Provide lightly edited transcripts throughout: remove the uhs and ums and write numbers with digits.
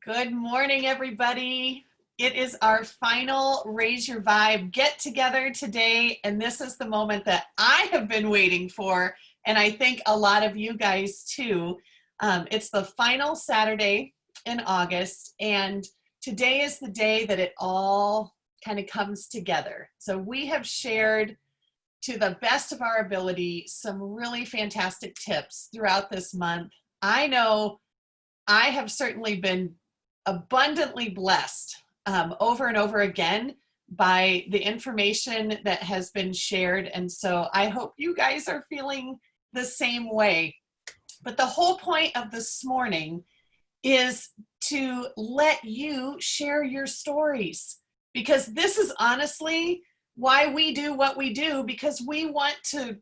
Good morning, everybody. It is our final Raise Your Vibe get together today, and this is the moment that I have been waiting for, and I think a lot of you guys too. It's the final Saturday in August, and today is the day that it all kind of comes together. So we have shared to the best of our ability some really fantastic tips throughout this month. I know I have certainly been abundantly blessed over and over again by the information that has been shared. And so I hope you guys are feeling the same way. But the whole point of this morning is to let you share your stories, because this is honestly why we do what we do, because we want to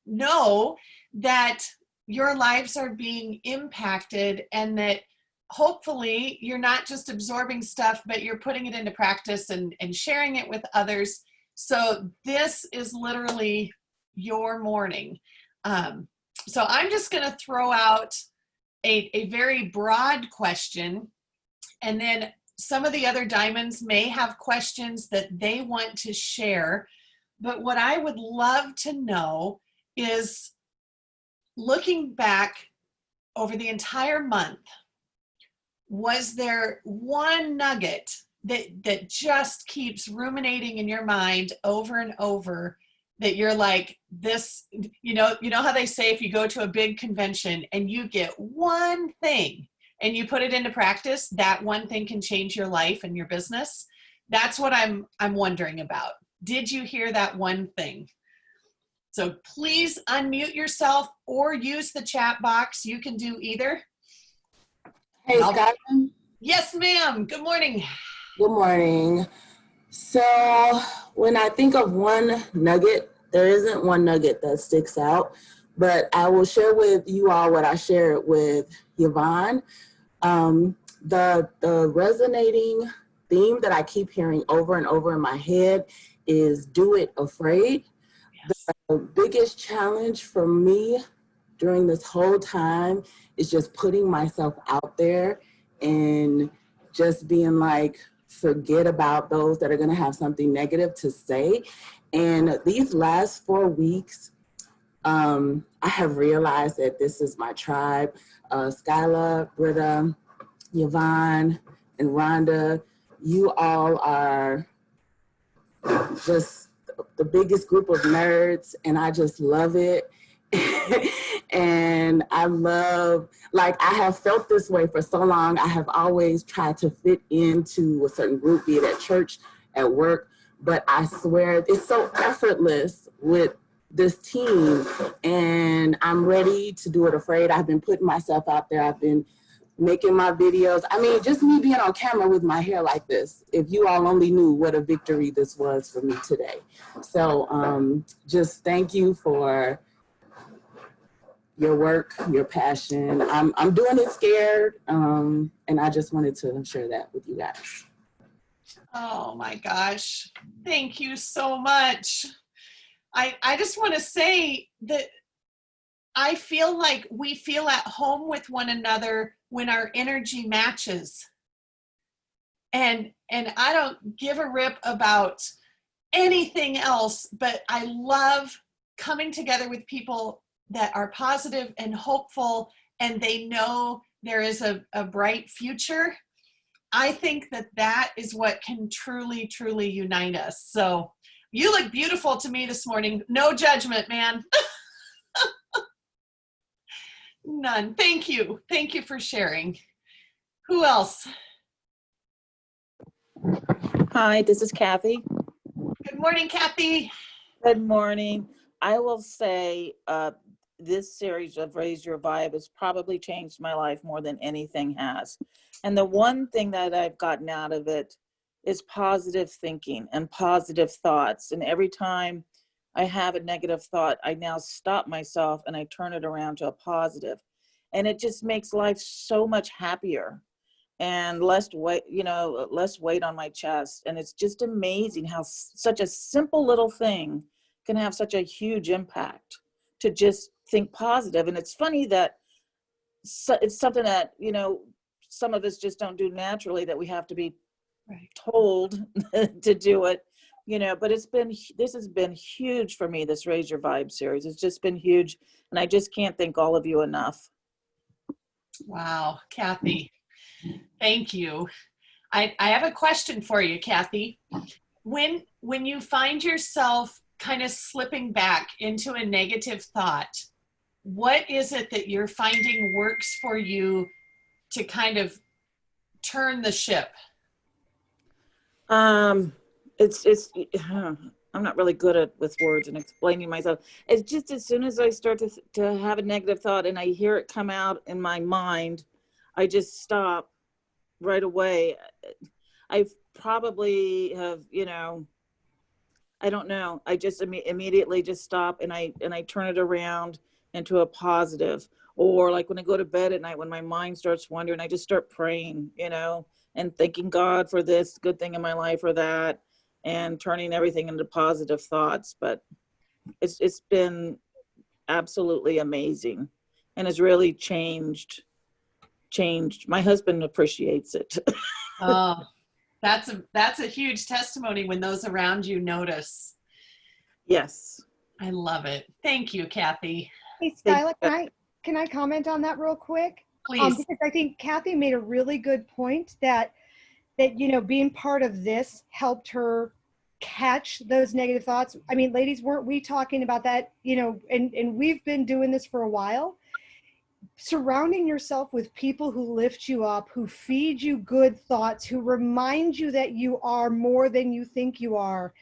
know that your lives are being impacted, and that hopefully you're not just absorbing stuff, but you're putting it into practice and sharing it with others. So this is literally your morning. So I'm just going to throw out a very broad question, and then some of the other diamonds may have questions that they want to share. But what I would love to know is, looking back over the entire month, was there one nugget that just keeps ruminating in your mind over and over, that you're like, this, you know how they say if you go to a big convention and you get one thing and you put it into practice, that one thing can change your life and your business? That's what I'm wondering about. Did you hear that one thing? So please unmute yourself or use the chat box. You can do either. Hey, Scott. Yes, ma'am. Good morning. Good morning. So when I think of one nugget, there isn't one nugget that sticks out, but I will share with you all what I shared with Yvonne. The resonating theme that I keep hearing over and over in my head is do it afraid. Yes. The biggest challenge for me during this whole time is just putting myself out there and just being like, forget about those that are going to have something negative to say. And these last 4 weeks, I have realized that this is my tribe. Skyla, Britta, Yvonne, and Rhonda, you all are just the biggest group of nerds, and I just love it. And I love, like, I have felt this way for so long. I have always tried to fit into a certain group, be it at church, at work, but I swear it's so effortless with this team, and I'm ready to do it afraid. I've been putting myself out there. I've been making my videos. I mean, just me being on camera with my hair like this, if you all only knew what a victory this was for me today. So just thank you for your work, your passion. I'm doing it scared, and I just wanted to share that with you guys. Oh my gosh, thank you so much. I just want to say that I feel like we feel at home with one another when our energy matches. And I don't give a rip about anything else, but I love coming together with people that are positive and hopeful, and they know there is a bright future. I think that is what can truly, truly unite us. So you look beautiful to me this morning. No judgment, man. None. Thank you. Thank you for sharing. Who else? Hi, this is Kathy. Good morning, Kathy. Good morning. I will say this series of Raise Your Vibe has probably changed my life more than anything has. And the one thing that I've gotten out of it is positive thinking and positive thoughts. And every time I have a negative thought, I now stop myself and I turn it around to a positive. And it just makes life so much happier and less weight, less weight on my chest. And it's just amazing how such a simple little thing can have such a huge impact, to just think positive. And it's funny that it's something that, some of us just don't do naturally, that we have to be Right. told to do it, you know. But this has been huge for me, this Raise Your Vibe series. It's just been huge, and I just can't thank all of you enough. Wow, Kathy, thank you. I have a question for you, Kathy. When you find yourself kind of slipping back into a negative thought, what is it that you're finding works for you to kind of turn the ship? It's I'm not really good at with words and explaining myself. It's just as soon as I start to have a negative thought and I hear it come out in my mind, I just stop right away. I probably have, you know, I don't know. I just immediately just stop and I turn it around into a positive. Or like when I go to bed at night, when my mind starts wandering, I just start praying, you know, and thanking God for this good thing in my life or that, and turning everything into positive thoughts. But it's been absolutely amazing, and it's really changed. My husband appreciates it. Oh, that's a huge testimony when those around you notice. Yes. I love it. Thank you, Kathy. Hey, Thank Skyla, can I comment on that real quick? Please. Because I think Kathy made a really good point that you know, being part of this helped her catch those negative thoughts. I mean, ladies, weren't we talking about that? You know, and we've been doing this for a while. Surrounding yourself with people who lift you up, who feed you good thoughts, who remind you that you are more than you think you are.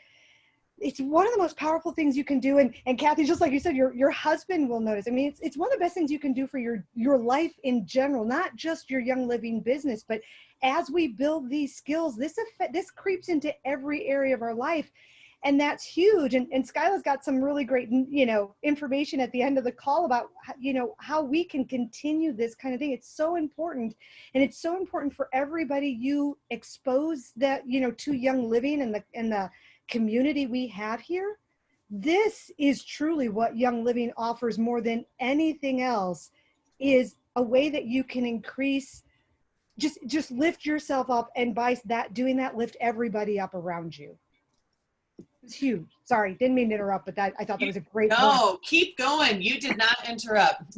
It's one of the most powerful things you can do. And Kathy, just like you said, your husband will notice. I mean, it's one of the best things you can do for your life in general, not just your Young Living business, but as we build these skills, this creeps into every area of our life. And that's huge. And Skyla's got some really great, you know, information at the end of the call about, you know, how we can continue this kind of thing. It's so important. And it's so important for everybody you expose that, you know, to Young Living and the community we have here. This is truly what Young Living offers more than anything else, is a way that you can increase, just lift yourself up, and by that doing that, lift everybody up around you. It's huge. Sorry, didn't mean to interrupt, but I thought that was a great point. No, keep going. You did not interrupt.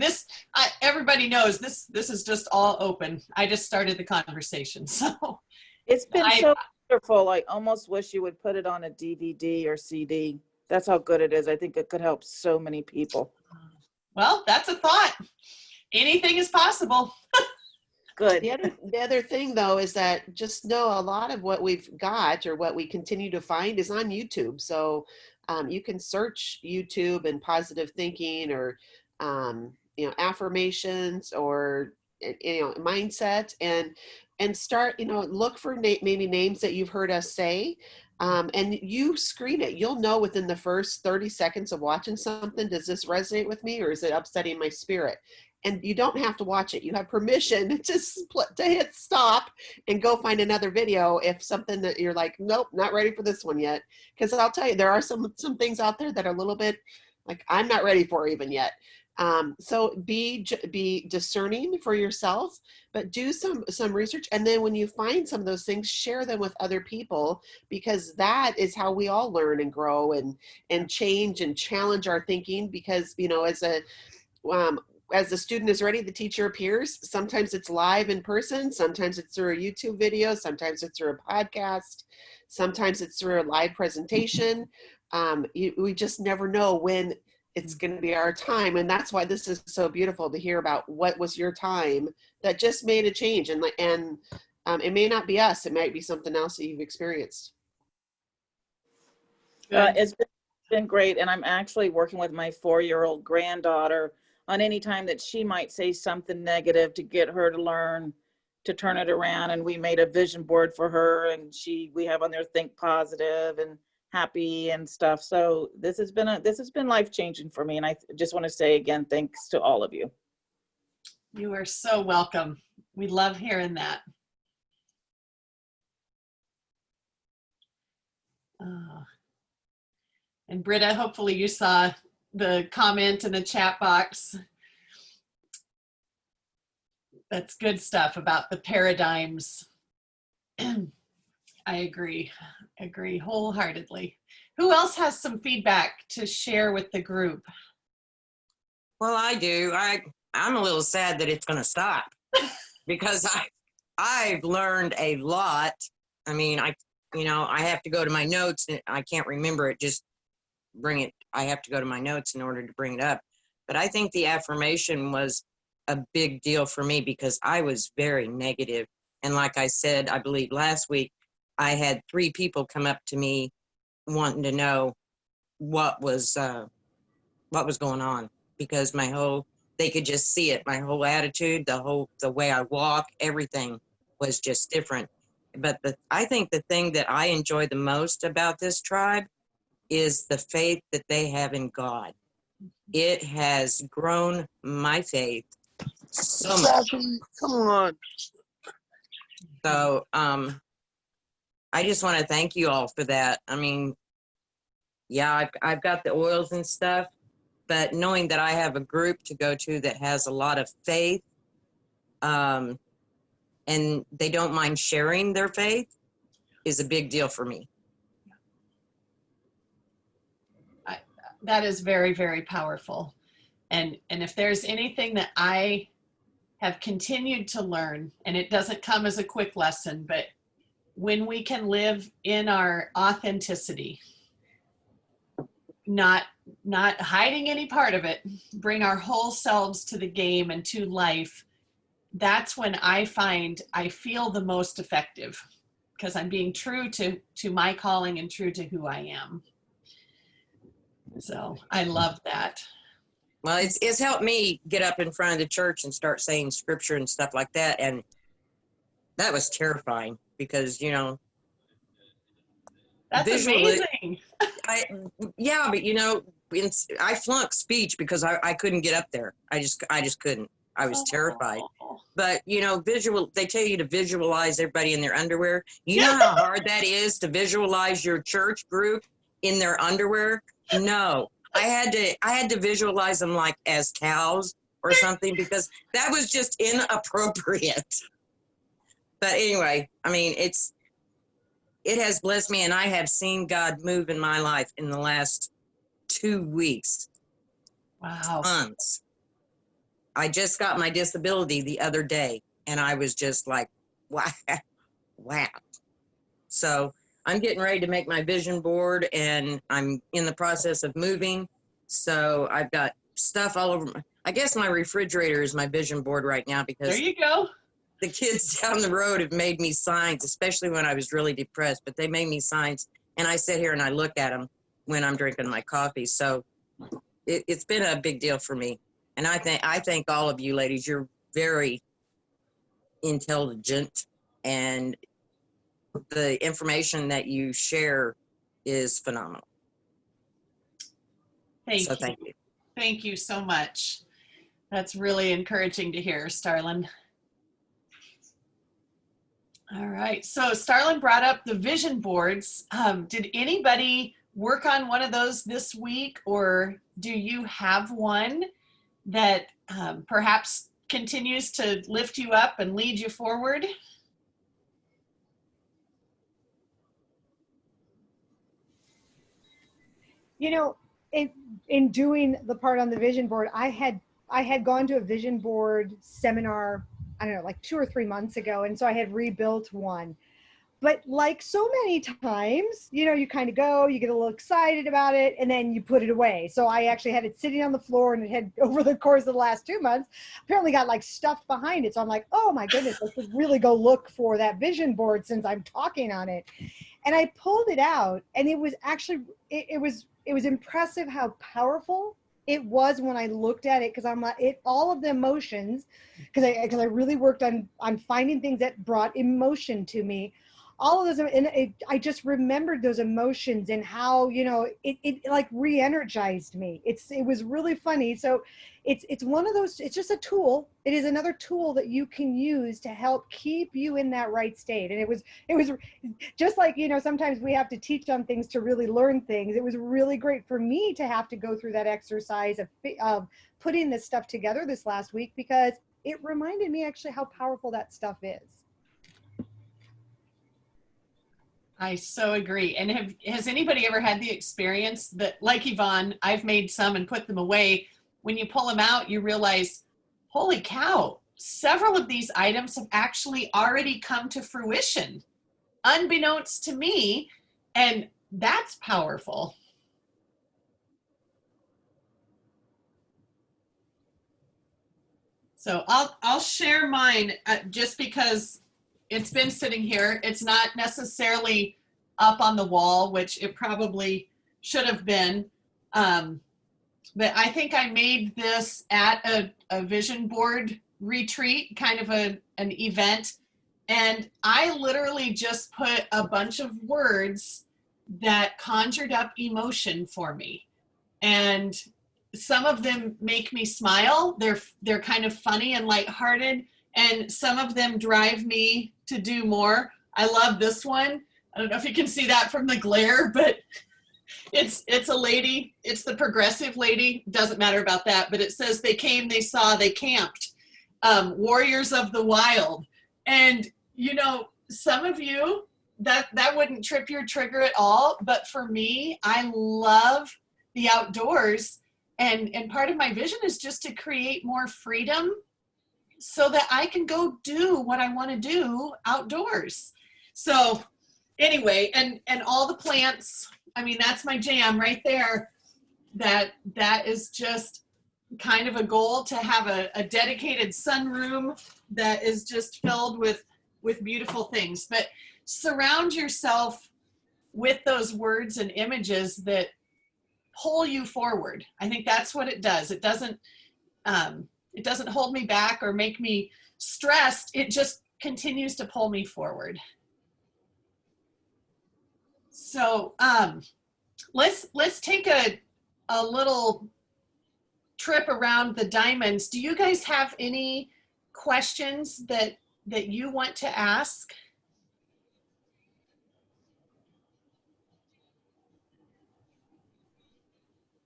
Everybody knows this is just all open. I just started the conversation. So It's been so wonderful. I almost wish you would put it on a DVD or CD. That's how good it is. I think it could help so many people. Well, that's a thought. Anything is possible. Good. The other thing, though, is that just know a lot of what we've got or what we continue to find is on YouTube. So you can search YouTube and positive thinking, or you know, affirmations, or you know, mindset, and start, you know, look for maybe names that you've heard us say. And you screen it. You'll know within the first 30 seconds of watching something, does this resonate with me, or is it upsetting my spirit? And you don't have to watch it. You have permission to hit stop and go find another video if something that you're like, nope, not ready for this one yet. Because I'll tell you, there are some things out there that are a little bit like, I'm not ready for even yet. So be discerning for yourself, but do some research. And then when you find some of those things, share them with other people, because that is how we all learn and grow and change and challenge our thinking. Because, you know, as the student is ready, the teacher appears. Sometimes it's live in person. Sometimes it's through a YouTube video. Sometimes it's through a podcast. Sometimes it's through a live presentation. We just never know when it's going to be our time. And that's why this is so beautiful to hear about what was your time that just made a change. And it may not be us. It might be something else that you've experienced. It's been great. And I'm actually working with my 4-year-old granddaughter on any time that she might say something negative, to get her to learn to turn it around. And we made a vision board for her, and we have on there, think positive and happy and stuff. So this has been life-changing for me. And I just want to say again, thanks to all of you. You are so welcome. We love hearing that. And Britta, hopefully you saw the comment in the chat box. That's good stuff about the paradigms. I agree wholeheartedly. Who else has some feedback to share with the group? Well, I do. I'm a little sad that it's going to stop because I've learned a lot. I mean, I have to go to my notes and I can't remember it. Just bring it. I have to go to my notes in order to bring it up. But I think the affirmation was a big deal for me because I was very negative. And like I said, I believe last week, I had 3 people come up to me wanting to know what was going on, because they could just see it. My whole attitude, the way I walk, everything was just different. But I think the thing that I enjoy the most about this tribe is the faith that they have in God. It has grown my faith so much. Come on. So I just want to thank you all for that. I mean, yeah, I've got the oils and stuff, but knowing that I have a group to go to that has a lot of faith, and they don't mind sharing their faith, is a big deal for me. That is very, very powerful. And if there's anything that I have continued to learn, and it doesn't come as a quick lesson, but when we can live in our authenticity, not hiding any part of it, bring our whole selves to the game and to life, that's when I find I feel the most effective, because I'm being true to my calling and true to who I am. So I love that. Well, it's helped me get up in front of the church and start saying scripture and stuff like that. And that was terrifying because, That's visually, amazing. but I flunked speech because I couldn't get up there. I just couldn't. I was terrified. But, they tell you to visualize everybody in their underwear. You know how hard that is to visualize your church group in their underwear? No, I had to visualize them like as cows or something, because that was just inappropriate. But anyway, I mean, it has blessed me, and I have seen God move in my life in the last 2 weeks. Wow. Tons. I just got my disability the other day, and I was just like, wow. So I'm getting ready to make my vision board, and I'm in the process of moving. So I've got stuff all over. I guess my refrigerator is my vision board right now, because There you go. the kids down the road have made me signs, especially when I was really depressed, but they made me signs, and I sit here and I look at them when I'm drinking my coffee. So it's been a big deal for me. And I thank all of you ladies. You're very intelligent, and the information that you share is phenomenal. Thank you. Thank you so much. That's really encouraging to hear, Starlin. All right. So Starlin brought up the vision boards. Did anybody work on one of those this week, or do you have one that perhaps continues to lift you up and lead you forward? In doing the part on the vision board, I had gone to a vision board seminar, I don't know, like 2 or 3 months ago. And so I had rebuilt one. But like so many times, you kind of go, you get a little excited about it, and then you put it away. So I actually had it sitting on the floor, and it had, over the course of the last 2 months, apparently got like stuffed behind it. So I'm like, oh my goodness, I should really go look for that vision board since I'm talking on it. And I pulled it out, and it was actually, it was impressive how powerful it was when I looked at it, because I'm like, all of the emotions, because I really worked on finding things that brought emotion to me. All of those, and I just remembered those emotions and how, it like re-energized me. It was really funny. So it's one of those, it's just a tool. It is another tool that you can use to help keep you in that right state. And it was just like, sometimes we have to teach on things to really learn things. It was really great for me to have to go through that exercise of putting this stuff together this last week, because it reminded me actually how powerful that stuff is. I so agree. And has anybody ever had the experience that, like Yvonne, I've made some and put them away. When you pull them out, you realize, holy cow, several of these items have actually already come to fruition, unbeknownst to me. And that's powerful. So I'll share mine just because it's been sitting here. It's not necessarily up on the wall, which it probably should have been. But I think I made this at a vision board retreat, kind of an event. And I literally just put a bunch of words that conjured up emotion for me. And some of them make me smile. They're kind of funny and lighthearted, and some of them drive me to do more. I love this one. I don't know if you can see that from the glare, but it's a lady. It's the progressive lady. Doesn't matter about that, but it says they came, they saw, they camped. Warriors of the wild. And you know, some of you that wouldn't trip your trigger at all, but for me, I love the outdoors. And part of my vision is just to create more freedom so that I can go do what I want to do outdoors. So anyway, and all the plants, I mean, that's my jam right there. That is just kind of a goal, to have a dedicated sunroom that is just filled with beautiful things. But surround yourself with those words and images that pull you forward. I think that's what it does. It doesn't hold me back or make me stressed. It just continues to pull me forward. So let's take a little trip around the diamonds. Do you guys have any questions that you want to ask?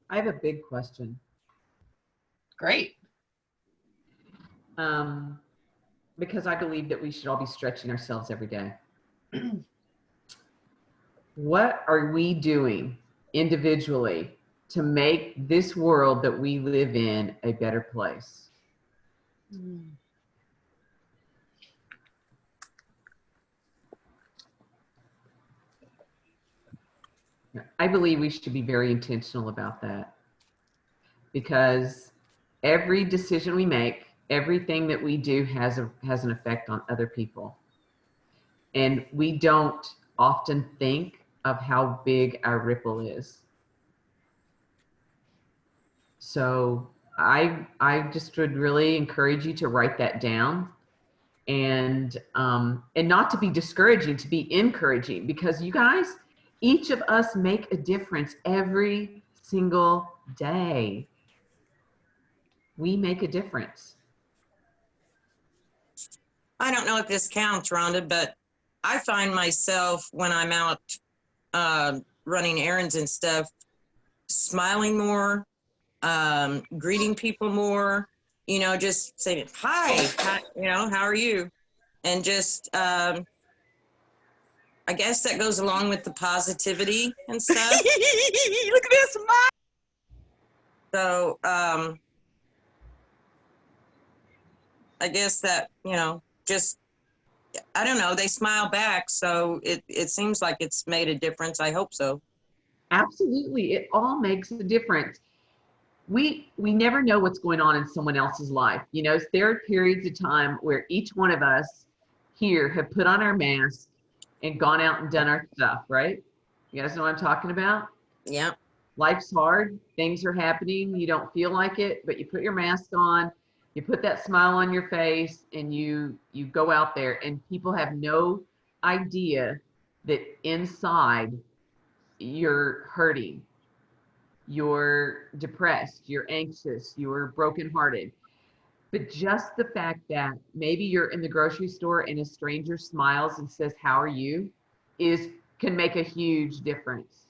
I have a big question. Great. Because I believe that we should all be stretching ourselves every day. What are we doing individually to make this world that we live in a better place? I believe we should be very intentional about that, because every decision we make, everything that we do has an effect on other people. And we don't often think of how big our ripple is. So I just would really encourage you to write that down, and not to be discouraging, to be encouraging, because you guys, each of us make a difference every single day. We make a difference. I don't know if this counts, Rhonda, but I find myself when I'm out running errands and stuff, smiling more, greeting people more, you know, just saying, hi, you know, how are you? And just, I guess that goes along with the positivity and stuff. Look at this. So, I guess that, you know, just, I don't know, they smile back. So it seems like it's made a difference. I hope so. Absolutely. It all makes a difference. We never know what's going on in someone else's life. You know, there are periods of time where each one of us here have put on our mask and gone out and done our stuff, right? You guys know what I'm talking about? Yeah. Life's hard. Things are happening. You don't feel like it, but you put your mask on, you put that smile on your face, and you go out there, and people have no idea that inside you're hurting, you're depressed, you're anxious, you're brokenhearted. But just the fact that maybe you're in the grocery store and a stranger smiles and says, how are you, can make a huge difference.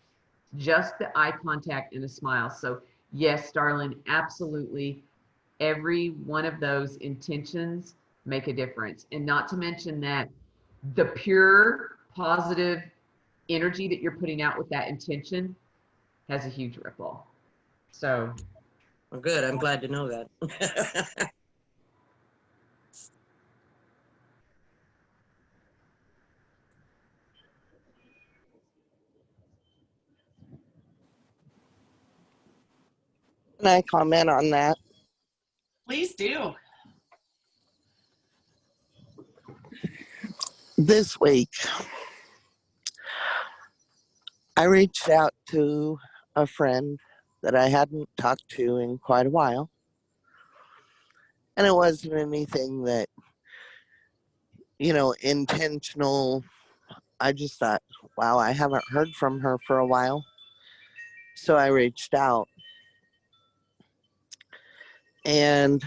Just the eye contact and a smile. So yes, darling, absolutely. every one of those intentions make a difference. And not to mention that the pure positive energy that you're putting out with that intention has a huge ripple. So Well, good. I'm glad to know that. Can I comment on that? Please do. This week, I reached out to a friend that I hadn't talked to in quite a while. And it wasn't anything that, intentional. I just thought, wow, I haven't heard from her for a while. So I reached out. And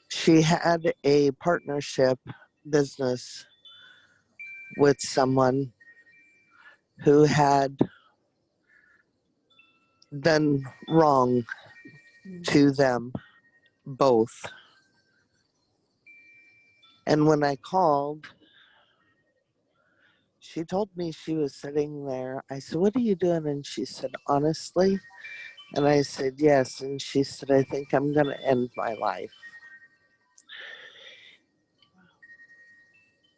she had a partnership business with someone who had done wrong to them both. And when I called, she told me she was sitting there. I said, "What are you doing?" And she said, "Honestly." And I said, "Yes." And she said, "I think I'm going to end my life."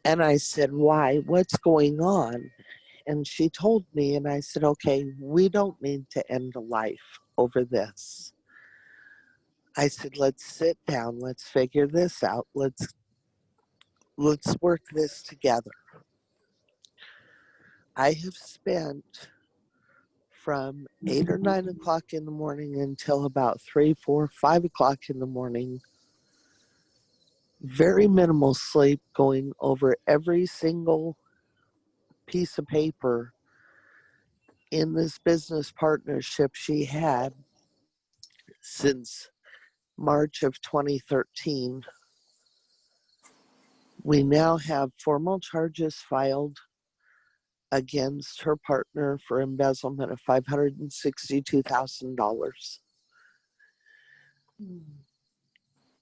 And I said, "Why? What's going on?" And she told me, and I said, "Okay, we don't need to end a life over this." I said, "Let's sit down. Let's figure this out. Let's work this together." I have spent from 8 or 9 o'clock in the morning until about 3, 4, 5 o'clock in the morning, very minimal sleep, going over every single piece of paper in this business partnership she had since March of 2013. We now have formal charges filed against her partner for embezzlement of $562,000.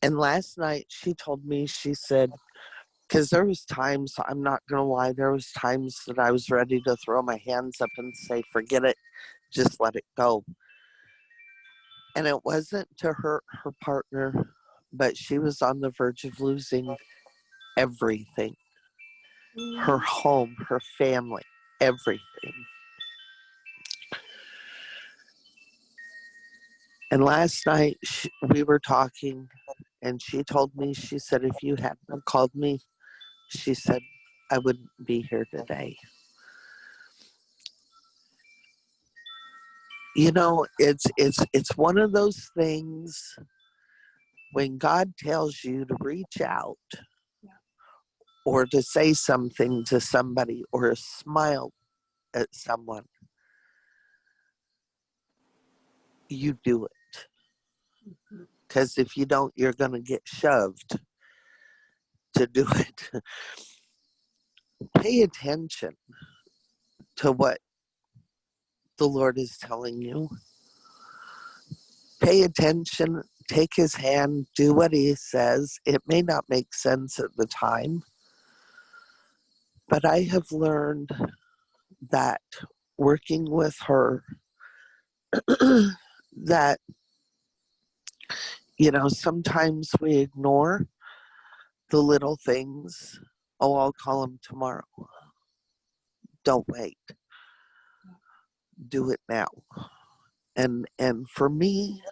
And last night she told me, she said, because there was times, I'm not going to lie, there was times that I was ready to throw my hands up and say, forget it, just let it go. And it wasn't to hurt her partner, but she was on the verge of losing everything. Her home, her family, everything. And last night we were talking, and she told me, she said, if you hadn't called me, she said, I wouldn't be here today. You know, it's one of those things when God tells you to reach out or to say something to somebody or smile at someone, you do it. Because if you don't, you're going to get shoved to do it. Pay attention to what the Lord is telling you. Pay attention, take his hand, do what he says. It may not make sense at the time, but I have learned that working with her, that, sometimes we ignore the little things. Oh, I'll call him tomorrow. Don't wait. Do it now. And for me,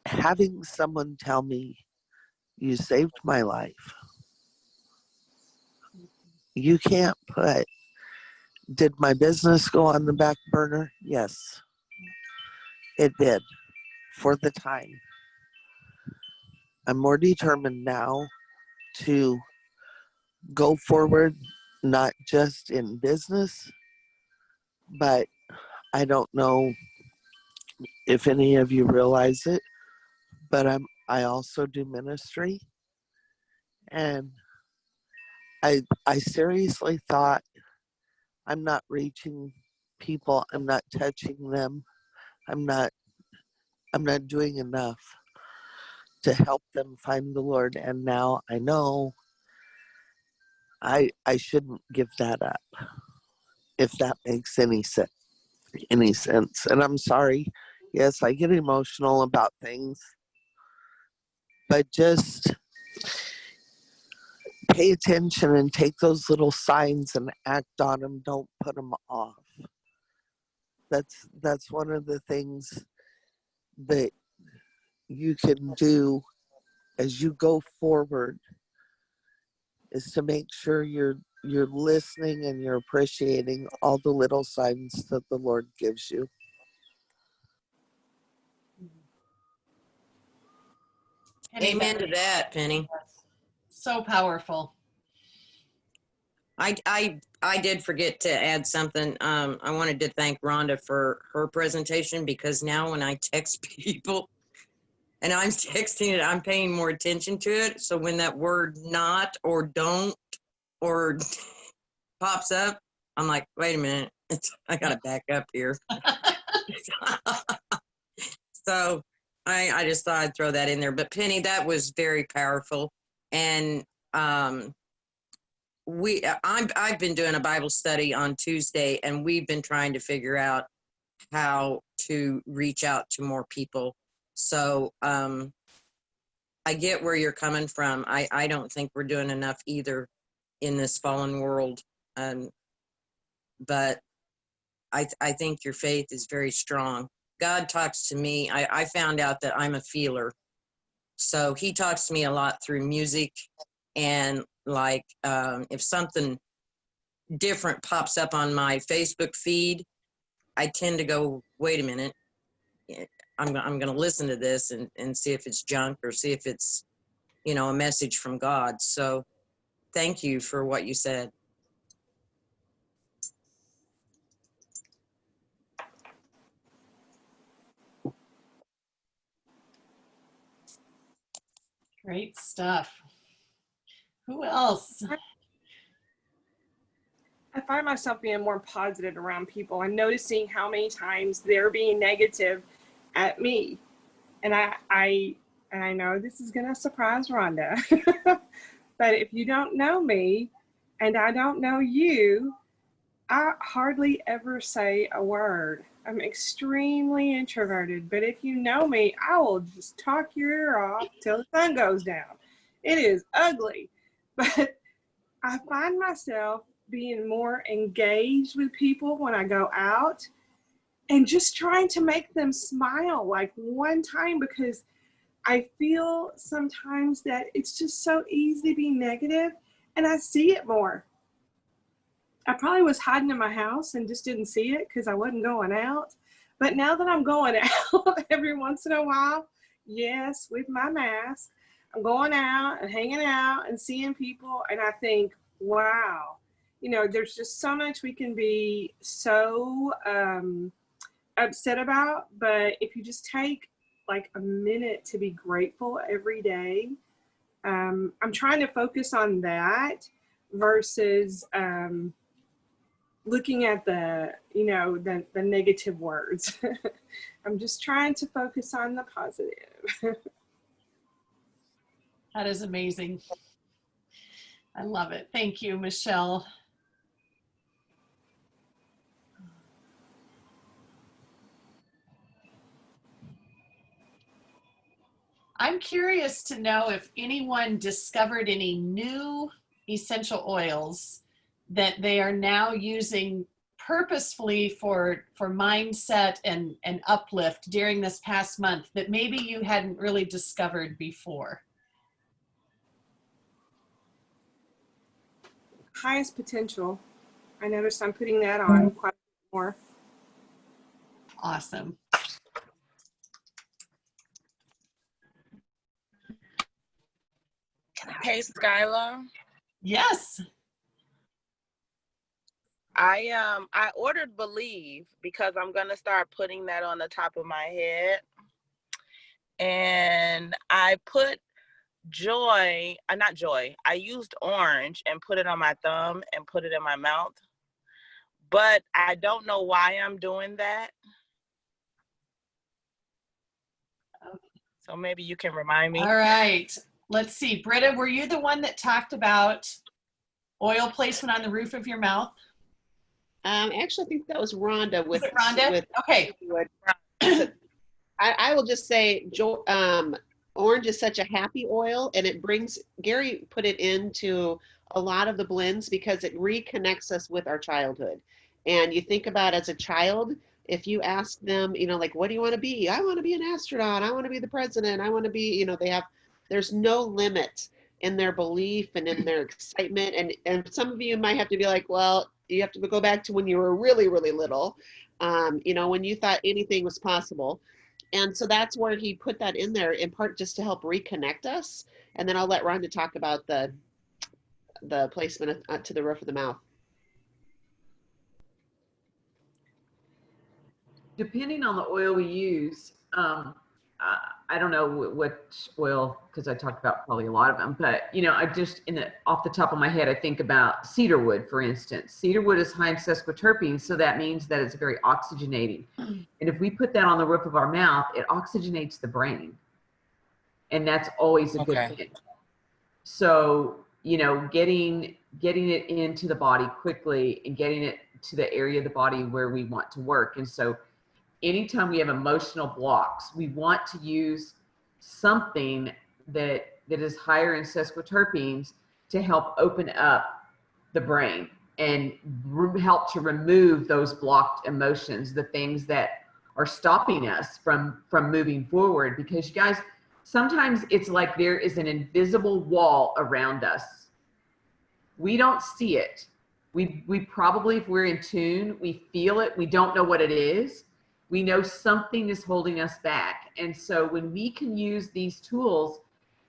having someone tell me, you saved my life. You can't put, did my business go on the back burner? Yes, it did, for the time. I'm more determined now to go forward, not just in business, but I don't know if any of you realize it, but I also do ministry. And I seriously thought, I'm not reaching people, I'm not touching them, I'm not I'm not doing enough to help them find the Lord. And now I know I shouldn't give that up, if that makes any sense. And I'm sorry. Yes, I get emotional about things, but just pay attention and take those little signs and act on them. Don't put them off. That's one of the things that you can do as you go forward, is to make sure you're listening and you're appreciating all the little signs that the Lord gives you. Amen to that, Penny. So powerful. I did forget to add something. I wanted to thank Rhonda for her presentation, because now when I text people and I'm texting it, I'm paying more attention to it. So when that word not or don't or pops up, I'm like, wait a minute, I got to back up here. So I just thought I'd throw that in there. But Penny, that was very powerful. And I've been doing a Bible study on Tuesday, and we've been trying to figure out how to reach out to more people. So I get where you're coming from. I don't think we're doing enough either in this fallen world. But I think your faith is very strong. God talks to me. I found out that I'm a feeler. So he talks to me a lot through music, and like if something different pops up on my Facebook feed, I tend to go, wait a minute, I'm going to listen to this and see if it's junk or see if it's, a message from God. So thank you for what you said. Great stuff. Who else? I find myself being more positive around people. I'm noticing how many times they're being negative at me. And I know this is going to surprise Rhonda, but if you don't know me and I don't know you, I hardly ever say a word. I'm extremely introverted, but if you know me, I will just talk your ear off till the sun goes down. It is ugly, but I find myself being more engaged with people when I go out and just trying to make them smile like one time, because I feel sometimes that it's just so easy to be negative, and I see it more. I probably was hiding in my house and just didn't see it because I wasn't going out. But now that I'm going out every once in a while, yes, with my mask, I'm going out and hanging out and seeing people, and I think, wow, there's just so much we can be so upset about, but if you just take like a minute to be grateful every day, I'm trying to focus on that versus looking at the negative words. I'm just trying to focus on the positive. That is amazing. I love it. Thank you, Michelle. I'm curious to know if anyone discovered any new essential oils that they are now using purposefully for mindset and uplift during this past month that maybe you hadn't really discovered before. Highest potential. I noticed I'm putting that on quite a bit more. Awesome. Hey, Skylar. Yes. I ordered Believe because I'm gonna start putting that on the top of my head, and I put not Joy. I used orange and put it on my thumb and put it in my mouth, but I don't know why I'm doing that. So maybe you can remind me. All right. Let's see. Britta, were you the one that talked about oil placement on the roof of your mouth? Actually, I think that was Rhonda with Was it Rhonda? with Okay. I will just say, orange is such a happy oil, and it brings, Gary put it into a lot of the blends because it reconnects us with our childhood. And you think about as a child, if you ask them, you know, like, what do you want to be? I want to be an astronaut. I want to be the president. I want to be, you know, there's no limit in their belief and in their excitement. And some of you might have to be like, well, you have to go back to when you were really, really little, you know, when you thought anything was possible. And so that's where he put that in there, in part just to help reconnect us. And then I'll let Rhonda talk about the placement to the roof of the mouth. Depending on the oil we use, I don't know what oil, because I talked about probably a lot of them, but you know, I just off the top of my head, I think about cedar wood, for instance. Cedar wood is high in sesquiterpenes, so that means that it's very oxygenating. And if we put that on the roof of our mouth, it oxygenates the brain, and that's always a good thing. So you know, getting it into the body quickly and getting it to the area of the body where we want to work. And so anytime we have emotional blocks, we want to use something that is higher in sesquiterpenes to help open up the brain and help to remove those blocked emotions, the things that are stopping us from moving forward. Because you guys, sometimes it's like there is an invisible wall around us. We don't see it. We probably, if we're in tune, we feel it. We don't know what it is. We know something is holding us back. And so when we can use these tools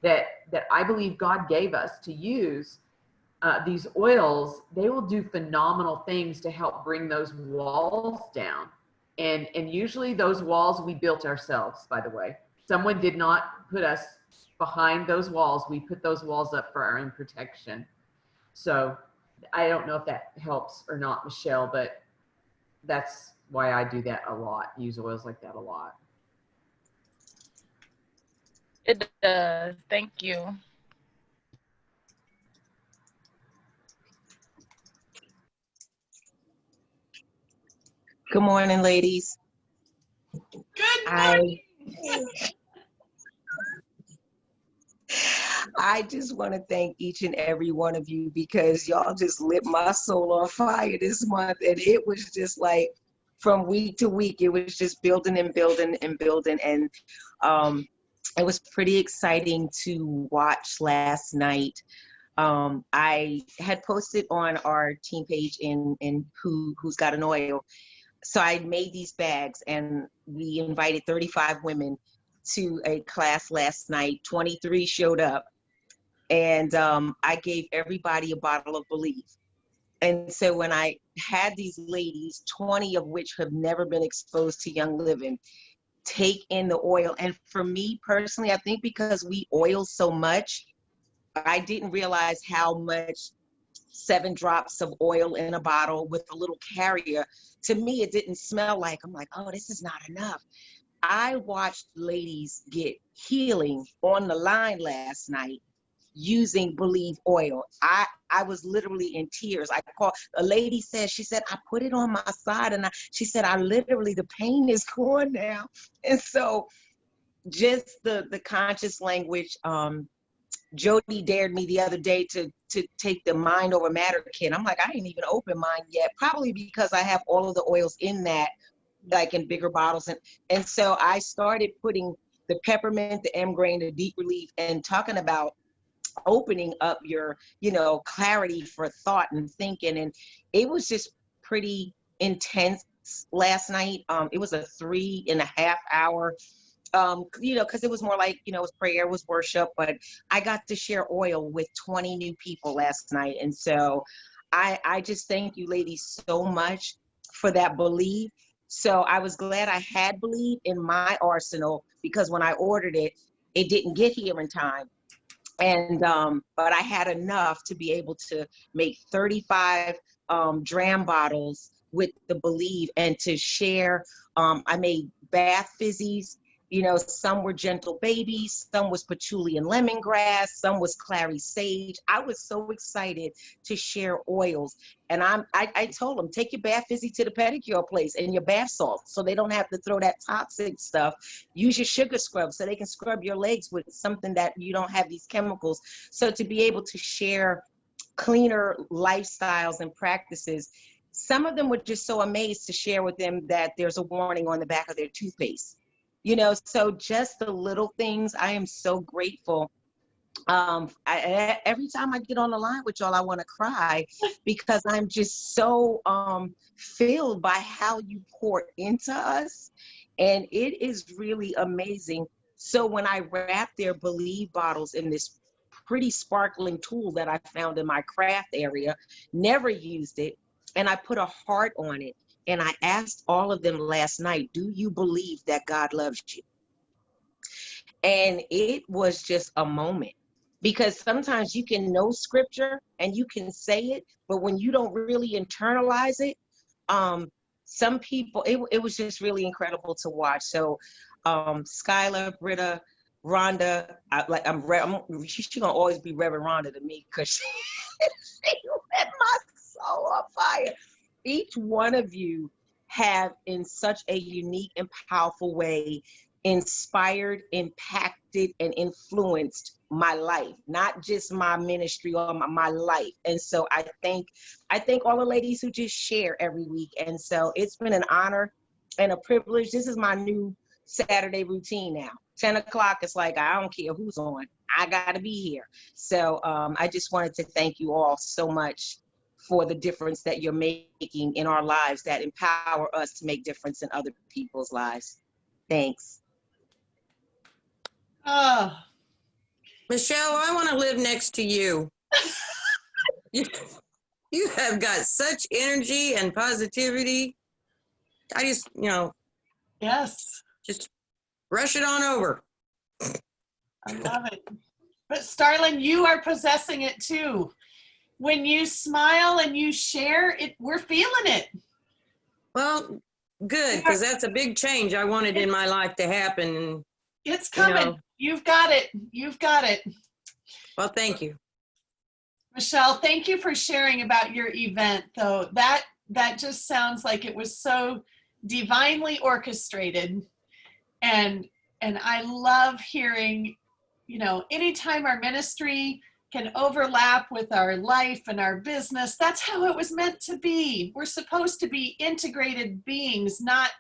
that I believe God gave us to use, these oils, they will do phenomenal things to help bring those walls down. And usually those walls we built ourselves, by the way. Someone did not put us behind those walls. We put those walls up for our own protection. So I don't know if that helps or not, Michelle, but that's why I do that a lot, use oils like that a lot. It does. Thank you. Good morning, ladies. Good morning. I just want to thank each and every one of you because y'all just lit my soul on fire this month. And it was just like from week to week, it was just building and building and building. And it was pretty exciting to watch last night. I had posted on our team page in Who's Got an Oil. So I made these bags and we invited 35 women to a class last night. 23 showed up. And I gave everybody a bottle of Believe. And so when I had these ladies, 20 of which have never been exposed to Young Living, take in the oil. And for me personally, I think because we oil so much, I didn't realize how much 7 drops of oil in a bottle with a little carrier. To me, it didn't smell like, I'm like, oh, this is not enough. I watched ladies get healing on the line last night using Believe oil. I was literally in tears. I called, a lady said, she said, I put it on my side and she said, I literally, the pain is gone now. And so just the conscious language, Jody dared me the other day to take the Mind Over Matter kit. I'm like, I ain't even opened mine yet, probably because I have all of the oils in that, like in bigger bottles. And so I started putting the peppermint, the M-grain, the deep relief, and talking about opening up your, clarity for thought and thinking. And it was just pretty intense last night. It was a 3.5 hour, because it was more like, it was prayer, it was worship, but I got to share oil with 20 new people last night. And so I just thank you ladies so much for that Believe. So I was glad I had Believe in my arsenal because when I ordered it, it didn't get here in time. And but I had enough to be able to make 35 dram bottles with the Believe and to share. I made bath fizzies You know, some were gentle babies, some was patchouli and lemongrass, some was clary sage. I was so excited to share oils. And I told them, take your bath fizzy to the pedicure place and your bath salt so they don't have to throw that toxic stuff. Use your sugar scrub so they can scrub your legs with something that you don't have these chemicals. So to be able to share cleaner lifestyles and practices, some of them were just so amazed to share with them that there's a warning on the back of their toothpaste. You know, so just the little things, I am so grateful. Every time I get on the line with y'all, I want to cry because I'm just so filled by how you pour into us. And it is really amazing. So when I wrap their Believe bottles in this pretty sparkling tool that I found in my craft area, never used it, and I put a heart on it. And I asked all of them last night, do you believe that God loves you? And it was just a moment, because sometimes you can know scripture and you can say it, but when you don't really internalize it, some people, it was just really incredible to watch. So Skylar, Britta, Rhonda, she's gonna always be Reverend Rhonda to me, because she lit my soul on fire. Each one of you have, in such a unique and powerful way, inspired, impacted, and influenced my life, not just my ministry or my life. And so I thank all the ladies who just share every week. And so it's been an honor and a privilege. This is my new Saturday routine now. 10 o'clock, it's like, I don't care who's on, I gotta be here. So I just wanted to thank you all so much for the difference that you're making in our lives, that empower us to make difference in other people's lives. Thanks. Oh, Michelle, I want to live next to you. You have got such energy and positivity. I just, yes, just rush it on over. I love it. But Starlin, you are possessing it too. When you smile and you share it, we're feeling it. Well, good, because that's a big change I wanted in my life to happen. It's coming. You've got it. You've got it. Well, thank you. Michelle, thank you for sharing about your event, though. That just sounds like it was so divinely orchestrated. And I love hearing, anytime our ministry can overlap with our life and our business, that's how it was meant to be. We're supposed to be integrated beings, not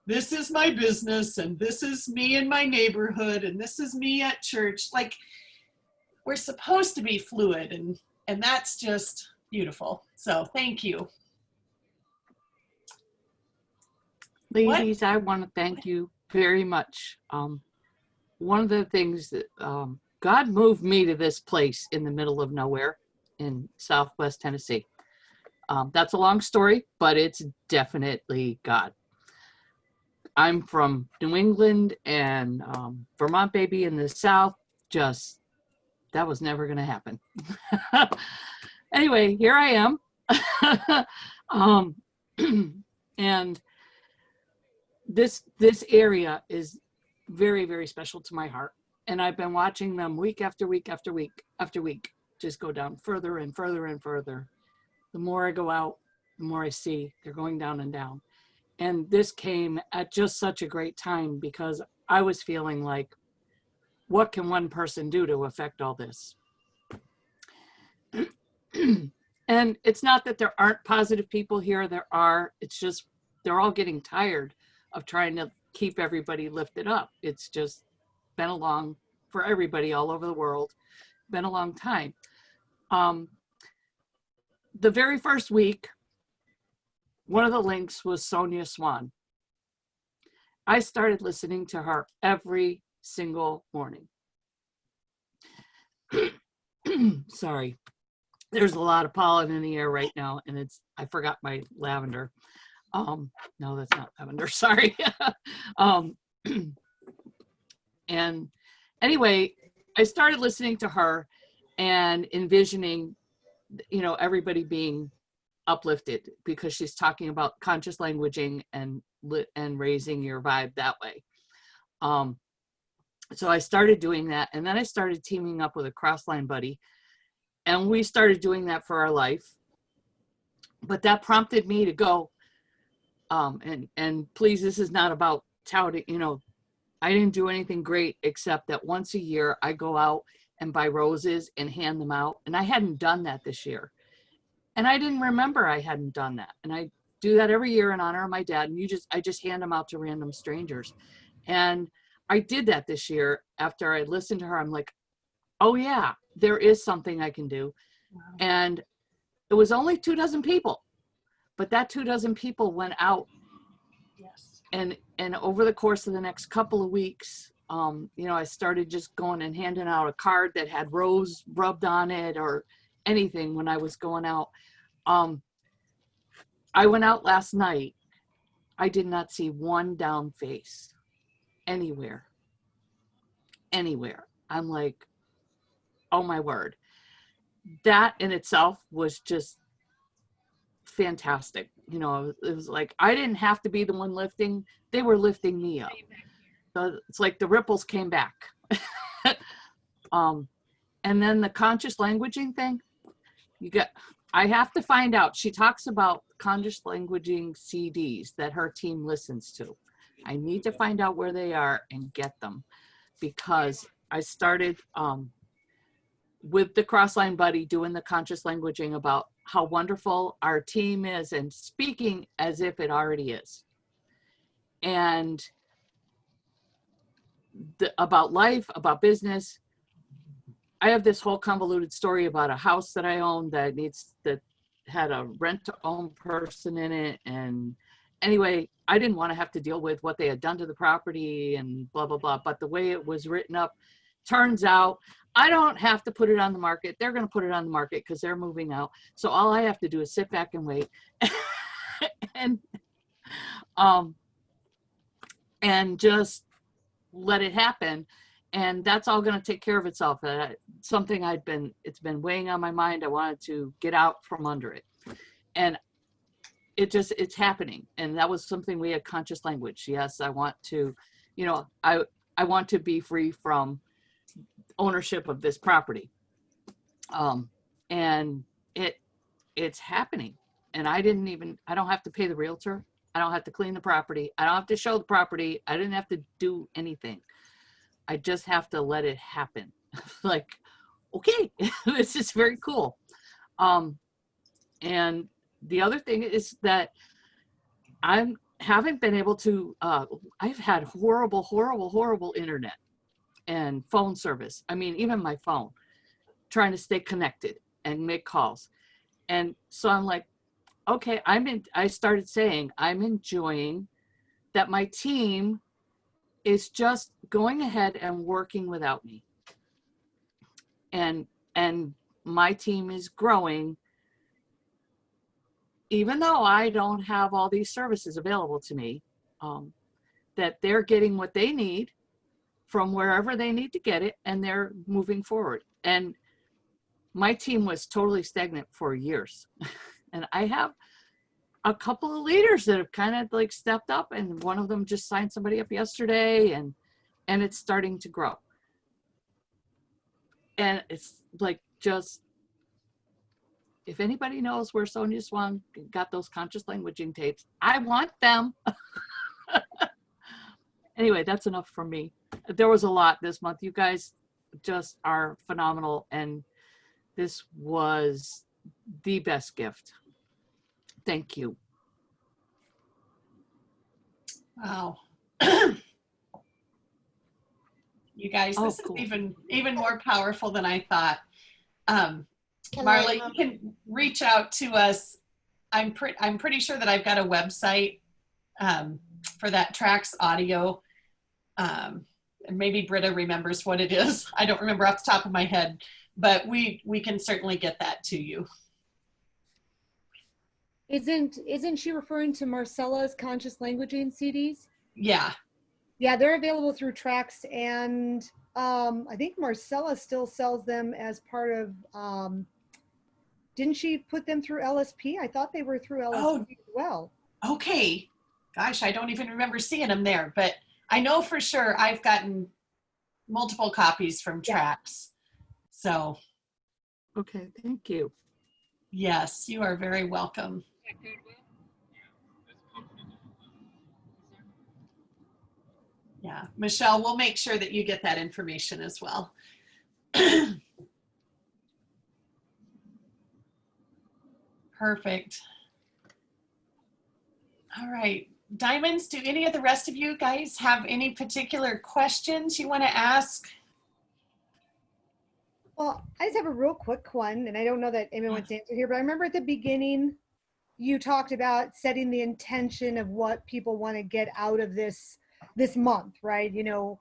this is my business and this is me in my neighborhood and this is me at church. Like, we're supposed to be fluid, and that's just beautiful. So thank you. Ladies, I want to thank you very much. One of the things that God moved me to this place in the middle of nowhere in Southwest Tennessee. That's a long story, but it's definitely God. I'm from New England, and Vermont baby in the South, that was never going to happen. Anyway, here I am. And this area is very, very special to my heart. And I've been watching them week after week after week after week, just go down further and further and further. The more I go out, the more I see they're going down and down. And this came at just such a great time, because I was feeling like, what can one person do to affect all this? And it's not that there aren't positive people here. There are. It's just they're all getting tired of trying to keep everybody lifted up. It's just been for everybody all over the world, been a long time. The very first week, one of the links was Sonia Swan. I started listening to her every single morning. Sorry, there's a lot of pollen in the air right now, and I forgot my lavender. No, that's not lavender, sorry. And anyway, I started listening to her and envisioning, everybody being uplifted, because she's talking about conscious languaging and raising your vibe that way. So I started doing that, and then I started teaming up with a crossline buddy, and we started doing that for our life. But that prompted me to go, and please, this is not about touting, you know, I didn't do anything great except that once a year I go out and buy roses and hand them out. And I hadn't done that this year. And I didn't remember I hadn't done that. And I do that every year in honor of my dad. And I just hand them out to random strangers. And I did that this year. After I listened to her, I'm like, oh yeah, there is something I can do. Wow. And it was only 24 people, but that 24 people went out. Yes. And over the course of the next couple of weeks, you know, I started just going and handing out a card that had rose rubbed on it or anything when I was going out. I went out last night. I did not see one down face anywhere. I'm like, oh my word. That in itself was just fantastic. You know, it was like, I didn't have to be the one lifting. They were lifting me up. So it's like the ripples came back. And then the conscious languaging thing, I have to find out. She talks about conscious languaging CDs that her team listens to. I need to find out where they are and get them, because I started with the Crossline buddy doing the conscious languaging about how wonderful our team is and speaking as if it already is. And about life, about business. I have this whole convoluted story about a house that I own that had a rent to own person in it. And anyway, I didn't want to have to deal with what they had done to the property and blah, blah, blah. But the way it was written up, turns out I don't have to put it on the market. They're going to put it on the market because they're moving out. So all I have to do is sit back and wait. and just let it happen. And that's all going to take care of itself. Something it's been weighing on my mind. I wanted to get out from under it. And it's happening. And that was something we had conscious language. Yes, I want to, you know, I want to be free from ownership of this property. And it's happening. And I don't have to pay the realtor. I don't have to clean the property. I don't have to show the property. I didn't have to do anything. I just have to let it happen. Like, okay, this is very cool. And the other thing is that I haven't been able to, I've had horrible internet and phone service. I mean, even my phone, trying to stay connected and make calls. And so I'm like, okay, I started saying, I'm enjoying that my team is just going ahead and working without me. And my team is growing, even though I don't have all these services available to me, that they're getting what they need from wherever they need to get it, and they're moving forward. And my team was totally stagnant for years. And I have a couple of leaders that have kind of like stepped up, and one of them just signed somebody up yesterday, and it's starting to grow. And it's like, just, if anybody knows where Sonia Swan got those conscious languaging tapes, I want them. Anyway, that's enough from me. There was a lot this month. You guys just are phenomenal. And this was the best gift. Thank you. Wow. You guys, this cool. is even more powerful than I thought. Marla, you can reach out to us. I'm pretty sure that I've got a website for that Trax audio. And maybe Britta remembers what it is. I don't remember off the top of my head, but we can certainly get that to you. Isn't she referring to Marcella's conscious languaging CDs? Yeah. Yeah, they're available through Trax, and I think Marcella still sells them as part of, didn't she put them through LSP? I thought they were through LSP as well. Okay. Gosh, I don't even remember seeing them there, but I know for sure I've gotten multiple copies from Yeah. Tracks. So Okay, thank you. yes, you are very welcome. Yeah, Michelle, we'll make sure that you get that information as well. Perfect. All right. Diamonds, do any of the rest of you guys have any particular questions you want to ask? Well, I just have a real quick one, and I don't know that anyone wants to answer here, but I remember at the beginning you talked about setting the intention of what people want to get out of this month, right? You know,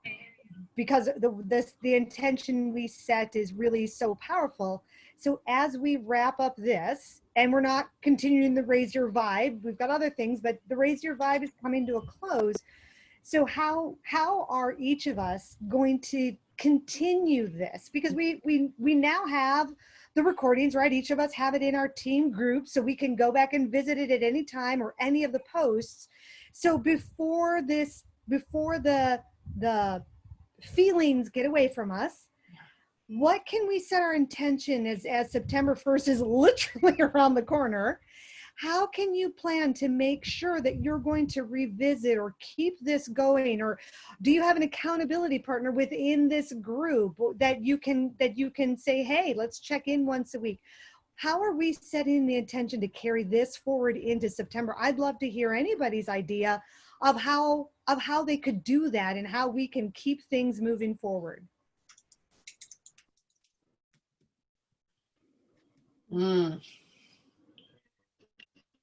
because the intention we set is really so powerful. So as we wrap up this, and we're not continuing the Raise Your Vibe, we've got other things, but the Raise Your Vibe is coming to a close. So how are each of us going to continue this? Because we now have the recordings, right? Each of us have it in our team group, so we can go back and visit it at any time or any of the posts. So before the feelings get away from us, what can we set our intention as September 1st is literally around the corner? How can you plan to make sure that you're going to revisit or keep this going? Or do you have an accountability partner within this group that you can say, hey, let's check in once a week? How are we setting the intention to carry this forward into September? I'd love to hear anybody's idea of how they could do that and how we can keep things moving forward.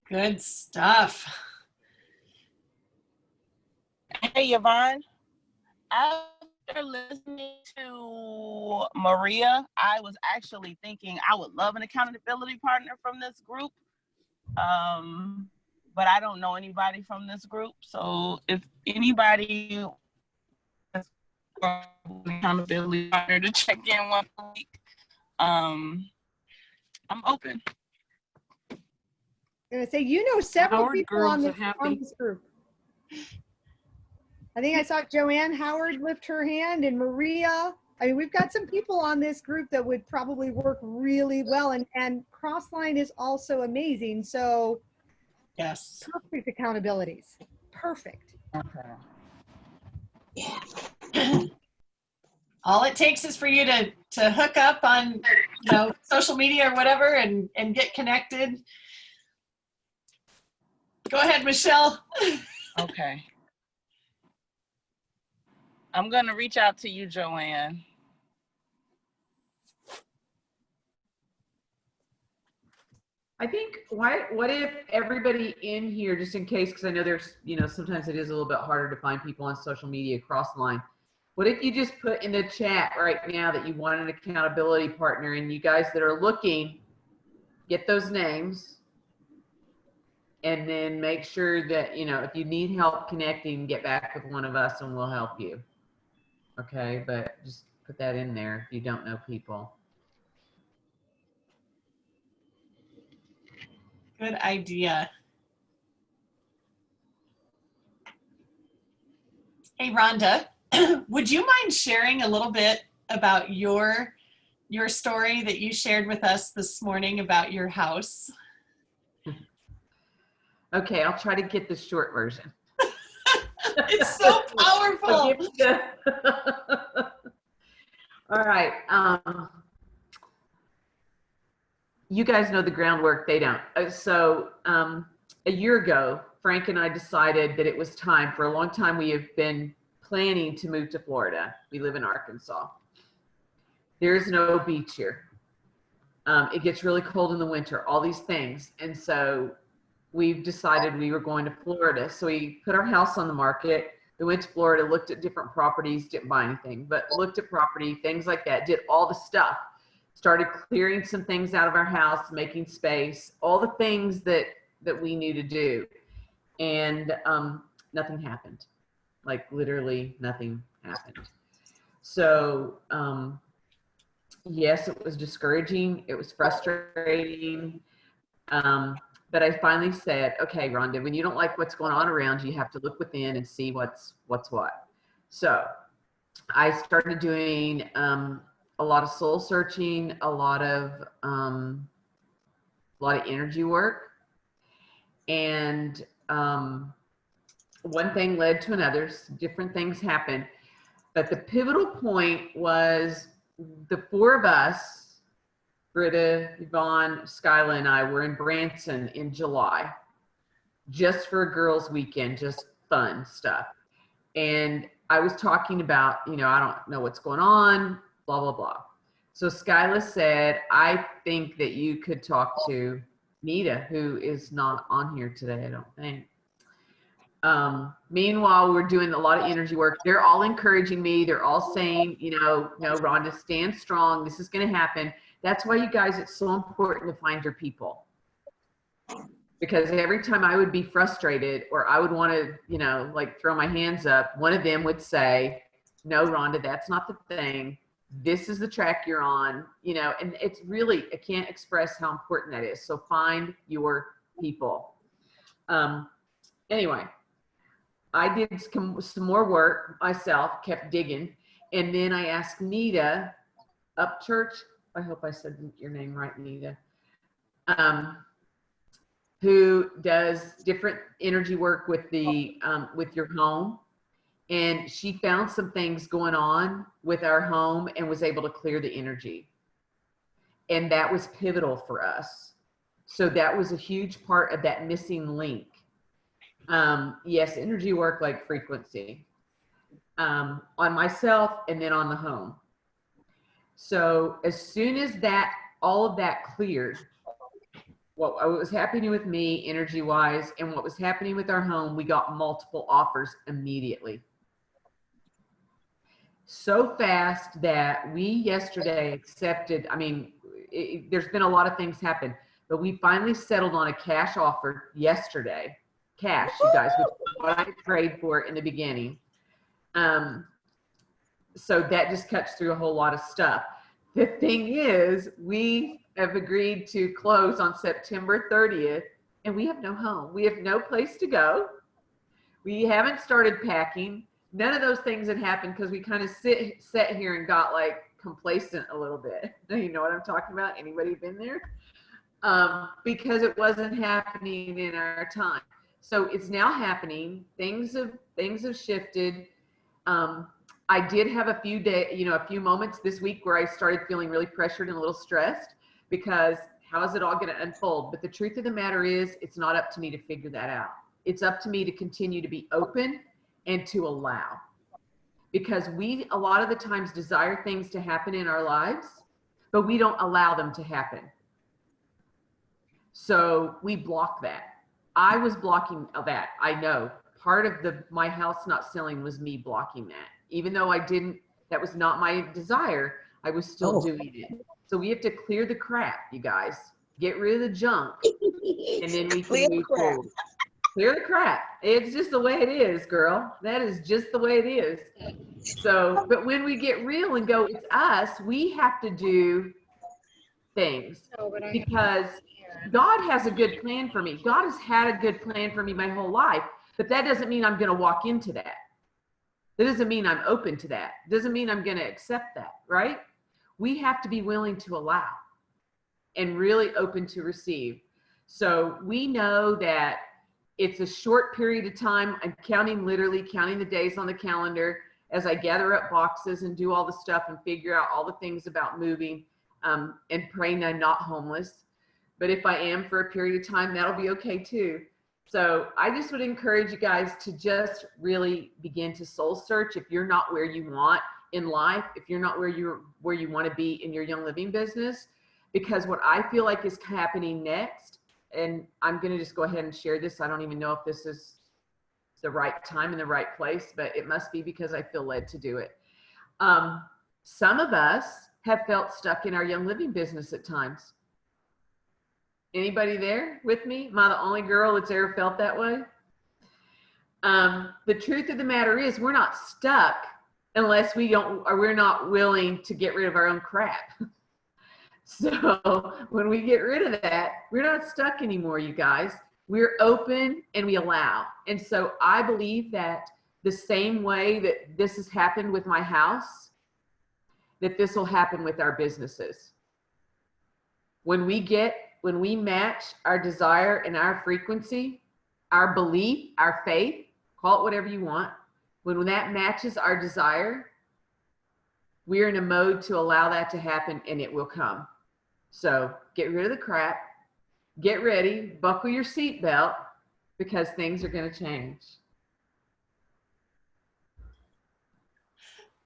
Good stuff. Hey, Yvonne. After listening to Maria, I was actually thinking I would love an accountability partner from this group. But I don't know anybody from this group. So if anybody has an accountability partner to check in once a week, I'm open. I'm gonna say, you know, several Howard people girls on are happy. this group. I think I saw Joanne Howard lift her hand, and Maria. I mean, we've got some people on this group that would probably work really well, and Crossline is also amazing. So yes, perfect accountabilities. Perfect. Okay. Yeah. All it takes is for you to hook up on, you know, social media or whatever and get connected. Go ahead, Michelle. Okay. I'm going to reach out to you, Joanne. I think, what if everybody in here, just in case, because I know there's, you know, sometimes it is a little bit harder to find people on social media across the line. What if you just put in the chat right now that you want an accountability partner, and you guys that are looking, get those names, and then make sure that, you know, if you need help connecting, get back with one of us and we'll help you. Okay, but just put that in there if you don't know people. Good idea. Hey, Rhonda, would you mind sharing a little bit about your story that you shared with us this morning about your house? Okay, I'll try to get the short version. It's so powerful. All right. You guys know the groundwork, they don't. So a year ago, Frank and I decided that it was time. For a long time, we have been planning to move to Florida. We live in Arkansas. There's no beach here. It gets really cold in the winter, all these things. And so we've decided we were going to Florida. So we put our house on the market. We went to Florida, looked at different properties, didn't buy anything, but looked at property, things like that, did all the stuff. Started clearing some things out of our house, making space, all the things that we knew to do. And nothing happened. Like literally nothing happened. So yes, it was discouraging. It was frustrating. But I finally said, okay, Rhonda, when you don't like what's going on around you, you have to look within and see what's what. So I started doing a lot of soul searching, a lot of energy work, and one thing led to another. Different things happened, but the pivotal point was the four of us, Britta, Yvonne, Skyla, and I, were in Branson in July, just for a girls' weekend, just fun stuff. And I was talking about, I don't know what's going on, blah, blah, blah. So Skyla said, I think that you could talk to Nita, who is not on here today, I don't think. Meanwhile, we're doing a lot of energy work. They're all encouraging me. They're all saying, no, Rhonda, stand strong. This is going to happen. That's why, you guys, it's so important to find your people. Because every time I would be frustrated or I would want to, like throw my hands up, one of them would say, no, Rhonda, that's not the thing. This is the track you're on, and it's really, I can't express how important that is. So find your people. Anyway, I did some more work myself, kept digging. And then I asked Nita Upchurch, I hope I said your name right, Nita, who does different energy work with with your home. And she found some things going on with our home and was able to clear the energy. And that was pivotal for us. So that was a huge part of that missing link. Yes, energy work like frequency on myself and then on the home. So as soon as all of that cleared, what was happening with me energy wise and what was happening with our home, we got multiple offers immediately. So fast that we yesterday accepted, there's been a lot of things happen, but we finally settled on a cash offer yesterday. Cash, you guys, which is what I prayed for in the beginning. So that just cuts through a whole lot of stuff. The thing is, we have agreed to close on September 30th, and we have no home. We have no place to go. We haven't started packing. None of those things had happened because we kind of sat here and got like complacent a little bit. You know what I'm talking about? Anybody been there? Because it wasn't happening in our time. So it's now happening. Things have shifted. I did have a few moments this week where I started feeling really pressured and a little stressed because how is it all going to unfold? But the truth of the matter is, it's not up to me to figure that out. It's up to me to continue to be open and to allow. Because we, a lot of the times, desire things to happen in our lives, but we don't allow them to happen. So we block that. I was blocking that. I know part of my house not selling was me blocking that. Even though that was not my desire, I was still doing it. So we have to clear the crap, you guys. Get rid of the junk, and then we can move forward. Clear the crap. It's just the way it is, girl. That is just the way it is. So, but when we get real and go, it's us, we have to do things because God has a good plan for me. God has had a good plan for me my whole life, but that doesn't mean I'm going to walk into that. That doesn't mean I'm open to that. It doesn't mean I'm going to accept that, right? We have to be willing to allow and really open to receive. So we know that it's a short period of time. I'm literally counting the days on the calendar as I gather up boxes and do all the stuff and figure out all the things about moving and praying I'm not homeless. But if I am for a period of time, that'll be okay too. So I just would encourage you guys to just really begin to soul search if you're not where you want in life, if you're not where you want to be in your Young Living business, because what I feel like is happening next, and I'm going to just go ahead and share this. I don't even know if this is the right time and the right place, but it must be because I feel led to do it. Some of us have felt stuck in our Young Living business at times. Anybody there with me? Am I the only girl that's ever felt that way? The truth of the matter is we're not stuck unless we're not willing to get rid of our own crap. So when we get rid of that, we're not stuck anymore, you guys. We're open and we allow. And so I believe that the same way that this has happened with my house, that this will happen with our businesses. When we match our desire and our frequency, our belief, our faith, call it whatever you want, when that matches our desire, we're in a mode to allow that to happen, and it will come. So get rid of the crap, get ready, buckle your seatbelt, because things are going to change.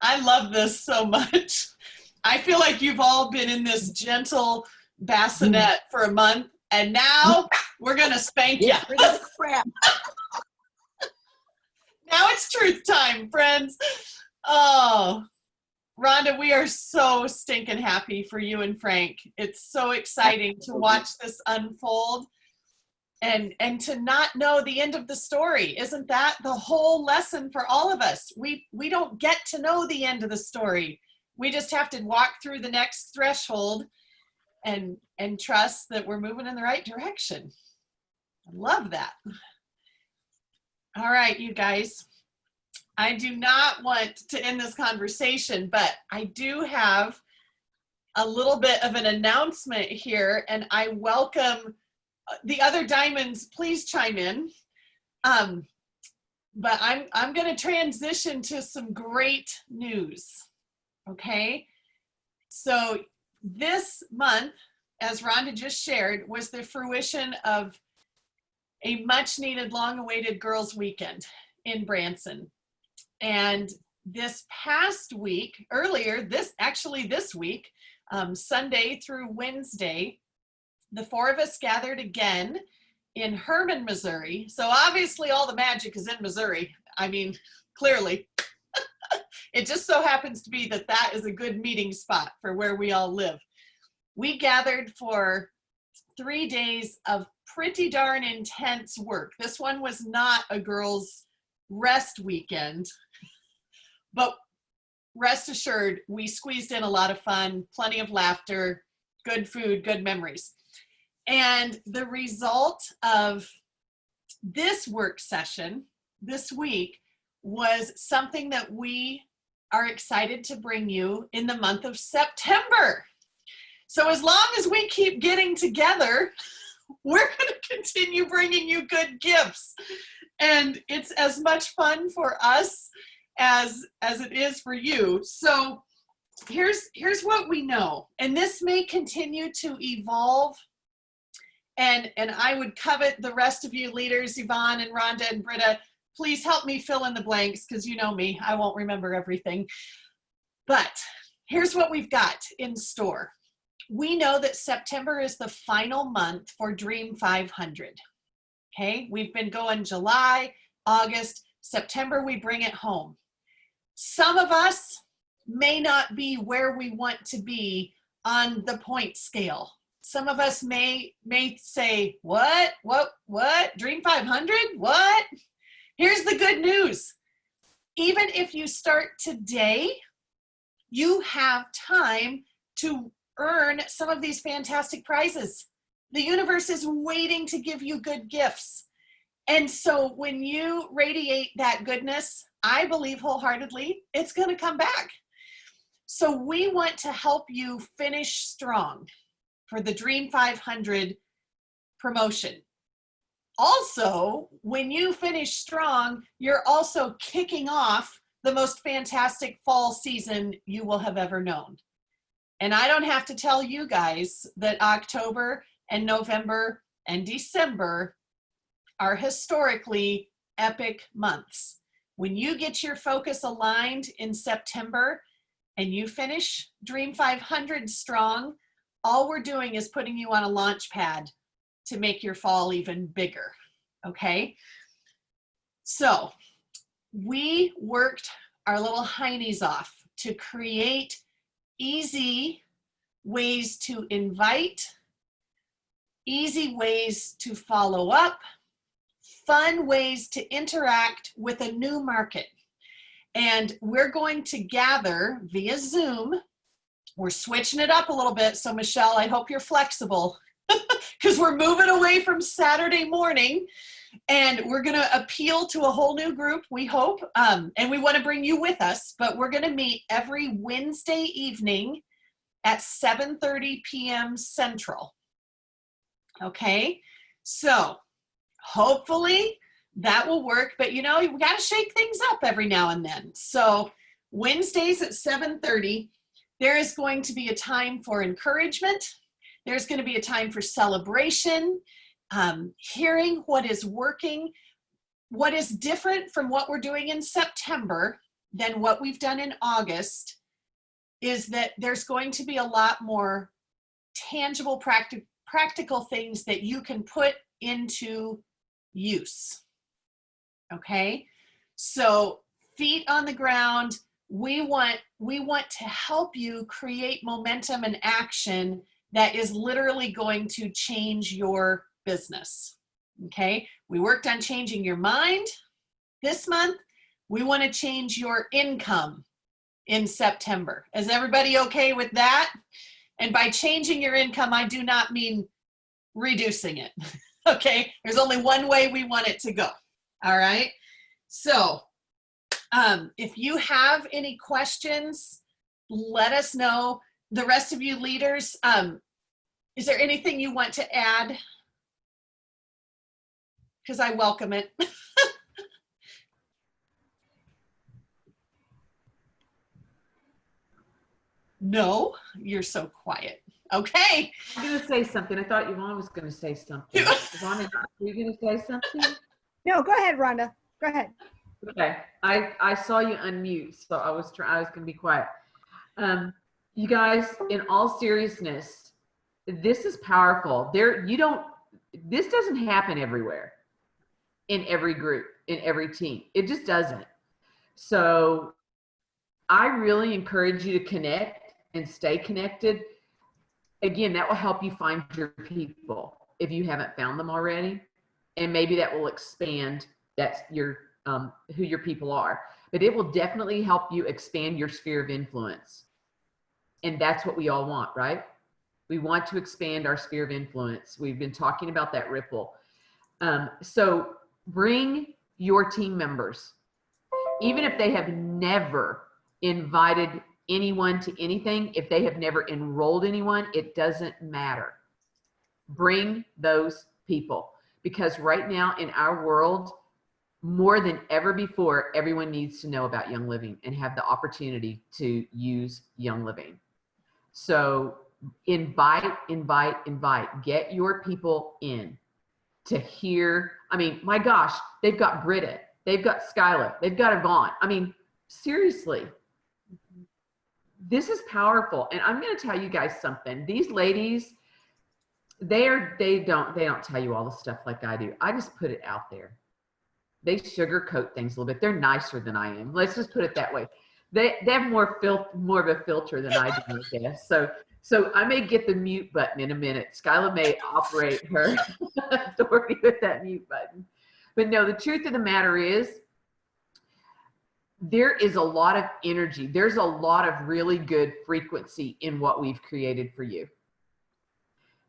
I love this so much. I feel like you've all been in this gentle bassinet for a month, and now we're going to spank you. Get rid of the crap. Now it's truth time, friends. Oh, Rhonda, we are so stinking happy for you and Frank. It's so exciting to watch this unfold and to not know the end of the story. Isn't that the whole lesson for all of us? We don't get to know the end of the story. We just have to walk through the next threshold and trust that we're moving in the right direction. I love that. All right, you guys. I do not want to end this conversation, but I do have a little bit of an announcement here, and I welcome the other diamonds. Please chime in. But I'm going to transition to some great news. Okay, so this month, as Rhonda just shared, was the fruition of a much needed, long awaited girls' weekend in Branson. And this past week, this week, Sunday through Wednesday, the four of us gathered again in Herman, Missouri. So obviously all the magic is in Missouri. I mean, clearly. It just so happens to be that that is a good meeting spot for where we all live. We gathered for 3 days of pretty darn intense work. This one was not a girls' rest weekend, but rest assured, we squeezed in a lot of fun, plenty of laughter, good food, good memories. And the result of this work session this week was something that we are excited to bring you in the month of September. So as long as we keep getting together, we're going to continue bringing you good gifts. And it's as much fun for us as it is for you. So here's what we know. And this may continue to evolve. And I would covet the rest of you leaders, Yvonne and Rhonda and Britta, please help me fill in the blanks, because you know me, I won't remember everything. But here's what we've got in store. We know that September is the final month for Dream 500. Okay, we've been going July, August, September, we bring it home. Some of us may not be where we want to be on the point scale. Some of us may say, what, Dream 500, what? Here's the good news. Even if you start today, you have time to earn some of these fantastic prizes. The universe is waiting to give you good gifts. And so when you radiate that goodness, I believe wholeheartedly, it's going to come back. So we want to help you finish strong for the Dream 500 promotion. Also, when you finish strong, you're also kicking off the most fantastic fall season you will have ever known. And I don't have to tell you guys that October and November and December are historically epic months. When you get your focus aligned in September and you finish Dream 500 strong, all we're doing is putting you on a launch pad to make your fall even bigger, okay? So we worked our little heinies off to create easy ways to invite, easy ways to follow up, fun ways to interact with a new market. And we're going to gather via Zoom. We're switching it up a little bit. So Michelle, I hope you're flexible because we're moving away from Saturday morning. And we're going to appeal to a whole new group, we hope. And we want to bring you with us, but we're going to meet every Wednesday evening at 7:30 p.m. Central. Okay, so hopefully that will work, but you know, we got to shake things up every now and then. So Wednesdays at 7:30, there is going to be a time for encouragement. There's going to be a time for celebration, hearing what is working, what is different from what we're doing in September than what we've done in August is that there's going to be a lot more tangible, practical things that you can put into use. Okay, so feet on the ground. We want to help you create momentum and action that is literally going to change your business. Okay, we worked on changing your mind this month. We want to change your income in September. Is everybody okay with that? And by changing your income, I do not mean reducing it. Okay, there's only one way we want it to go. All right, so if you have any questions, let us know. The rest of you leaders, is there anything you want to add? Because I welcome it. No, you're so quiet. Okay. I'm going to say something. I thought Yvonne was going to say something. Yvonne, are you going to say something? No, go ahead, Rhonda. Go ahead. Okay. I saw you unmute, so I was going to be quiet. You guys, in all seriousness, this is powerful. This doesn't happen everywhere, in every group, in every team. It just doesn't. So I really encourage you to connect and stay connected. Again, that will help you find your people if you haven't found them already. And maybe that will expand who your people are. But it will definitely help you expand your sphere of influence. And that's what we all want, right? We want to expand our sphere of influence. We've been talking about that ripple. So bring your team members. Even if they have never invited anyone to anything, if they have never enrolled anyone, it doesn't matter. Bring those people. Because right now in our world, more than ever before, everyone needs to know about Young Living and have the opportunity to use Young Living. So invite. Get your people in to hear. I mean, my gosh, they've got Britta, they've got Skylar, they've got Yvonne. I mean, seriously, this is powerful. And I'm going to tell you guys something. These ladies, they don't tell you all the stuff like I do. I just put it out there. They sugarcoat things a little bit. They're nicer than I am. Let's just put it that way. They have more of a filter than I do, I guess. So I may get the mute button in a minute. Skylar may operate her authority with that mute button. But no, the truth of the matter is, there is a lot of energy. There's a lot of really good frequency in what we've created for you.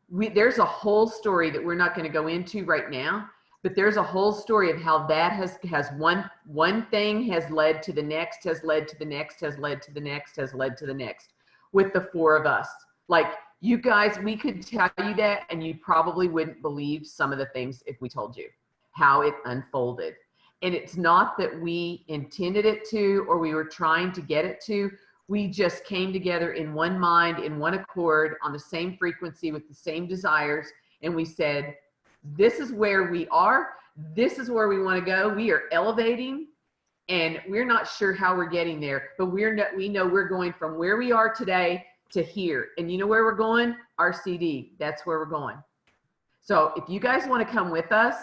There's a whole story that we're not going to go into right now, but there's a whole story of how that has one thing has led to the next, has led to the next, has led to the next, has led to the next, with the four of us. Like, you guys, we could tell you that and you probably wouldn't believe some of the things if we told you how it unfolded. And it's not that we intended it to, or we were trying to get it to. We just came together in one mind, in one accord, on the same frequency with the same desires. And we said, this is where we are. This is where we want to go. We are elevating, and we're not sure how we're getting there, but we know we're going from where we are today to here. And you know where we're going? RCD. That's where we're going. So if you guys want to come with us,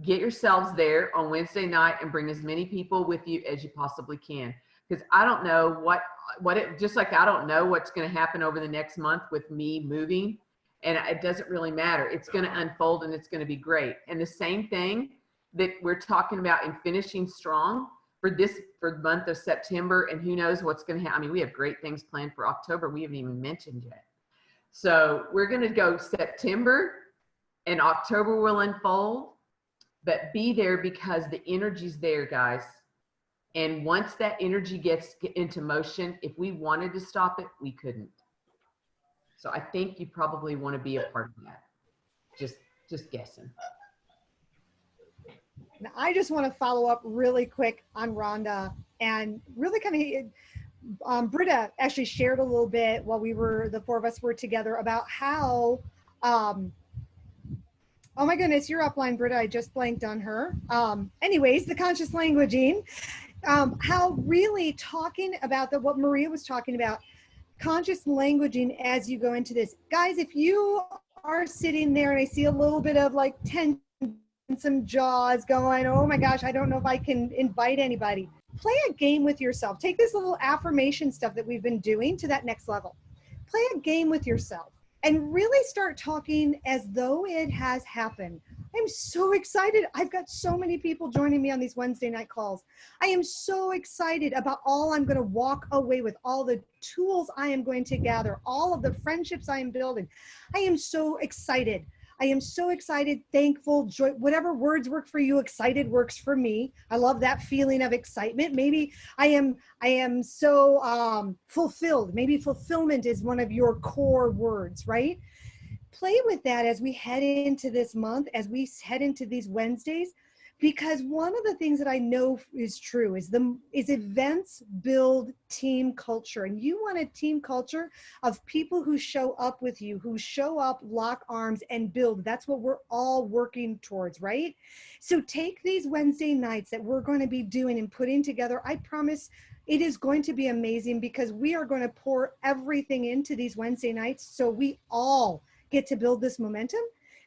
get yourselves there on Wednesday night and bring as many people with you as you possibly can. Because I don't know just like I don't know what's going to happen over the next month with me moving, and it doesn't really matter. It's going to unfold and it's going to be great. And the same thing that we're talking about in finishing strong for the month of September, and who knows what's going to happen. I mean, we have great things planned for October we haven't even mentioned yet. So we're going to go September, and October will unfold. but be there because the energy's there, guys. And once that energy gets into motion, if we wanted to stop it, we couldn't. So I think you probably want to be a part of that. Just guessing. Now, I just want to follow up really quick on Rhonda and really kind of, Britta actually shared a little bit while the four of us were together about how, oh my goodness, you're upline, Britta. I just blanked on her. Anyways, the conscious languaging, how really talking about what Maria was talking about, conscious languaging as you go into this. Guys, if you are sitting there and I see a little bit of like tension, some jaws going, oh my gosh, I don't know if I can invite anybody. Play a game with yourself. Take this little affirmation stuff that we've been doing to that next level. Play a game with yourself and really start talking as though it has happened. I'm so excited. I've got so many people joining me on these Wednesday night calls. I am so excited about all I'm going to walk away with, all the tools I am going to gather, all of the friendships I am building. I am so excited. I am so excited, thankful, joy, whatever words work for you. Excited works for me. I love that feeling of excitement. Maybe I am so fulfilled. Maybe fulfillment is one of your core words, right? Play with that as we head into this month, as we head into these Wednesdays, because one of the things that I know is true is events build team culture, and you want a team culture of people who show up with you, who show up, lock arms, and build. That's what we're all working towards, right? So take these Wednesday nights that we're going to be doing and putting together. I promise it is going to be amazing because we are going to pour everything into these Wednesday nights so we all get to build this momentum.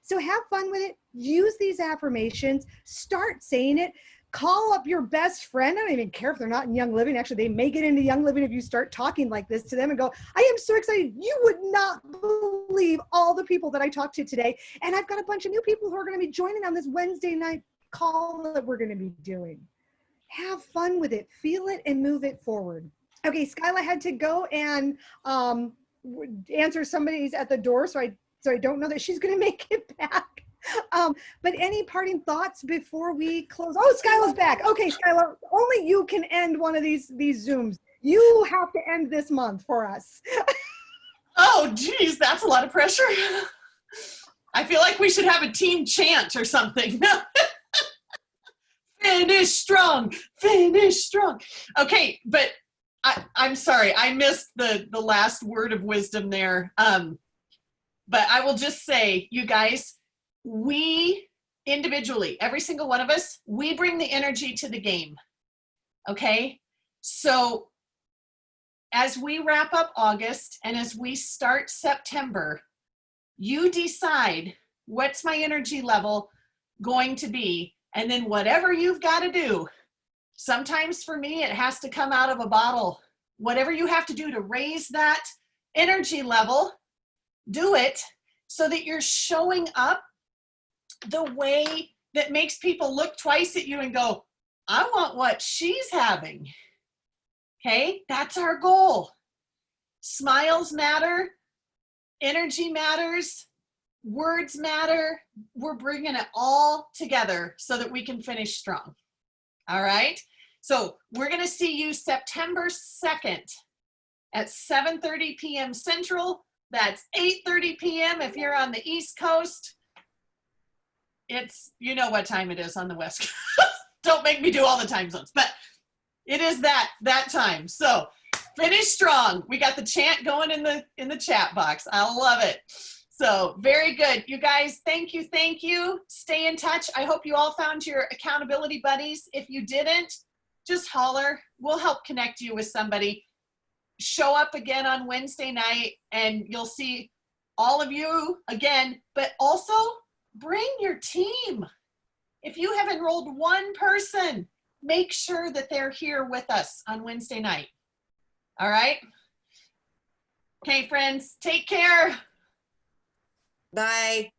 So have fun with it. Use these affirmations. Start saying it. Call up your best friend. I don't even care if they're not in Young Living. Actually, they may get into Young Living if you start talking like this to them and go, I am so excited. You would not believe all the people that I talked to today. And I've got a bunch of new people who are going to be joining on this Wednesday night call that we're going to be doing. Have fun with it. Feel it and move it forward. Okay, Skyla had to go and answer somebody's at the door, so I don't know that she's going to make it back. But any parting thoughts before we close? Oh, Skyla's back. Okay, Skyla, only you can end one of these Zooms. You have to end this month for us. Oh, geez, that's a lot of pressure. I feel like we should have a team chant or something. Finish strong, finish strong. Okay, but I'm sorry, I missed the last word of wisdom there. But I will just say, you guys, we individually, every single one of us, we bring the energy to the game, okay? So as we wrap up August and as we start September, you decide what's my energy level going to be, and then whatever you've got to do, sometimes for me, it has to come out of a bottle. Whatever you have to do to raise that energy level, do it so that you're showing up the way that makes people look twice at you and go, I want what she's having. Okay, that's our goal. Smiles matter, energy matters, words matter. We're bringing it all together so that we can finish strong. All right, so we're going to see you September 2nd at 7:30 p.m. Central. That's 8:30 p.m. if you're on the East Coast. It's, you know what time it is on the West Coast. Don't make me do all the time zones, but it is that time. So finish strong. We got the chant going in the chat box. I love it. So very good. You guys, thank you. Stay in touch. I hope you all found your accountability buddies. If you didn't, just holler. We'll help connect you with somebody. Show up again on Wednesday night and you'll see all of you again, but also bring your team. If you have enrolled one person, make sure that they're here with us on Wednesday night. All right? Okay, friends, take care. Bye.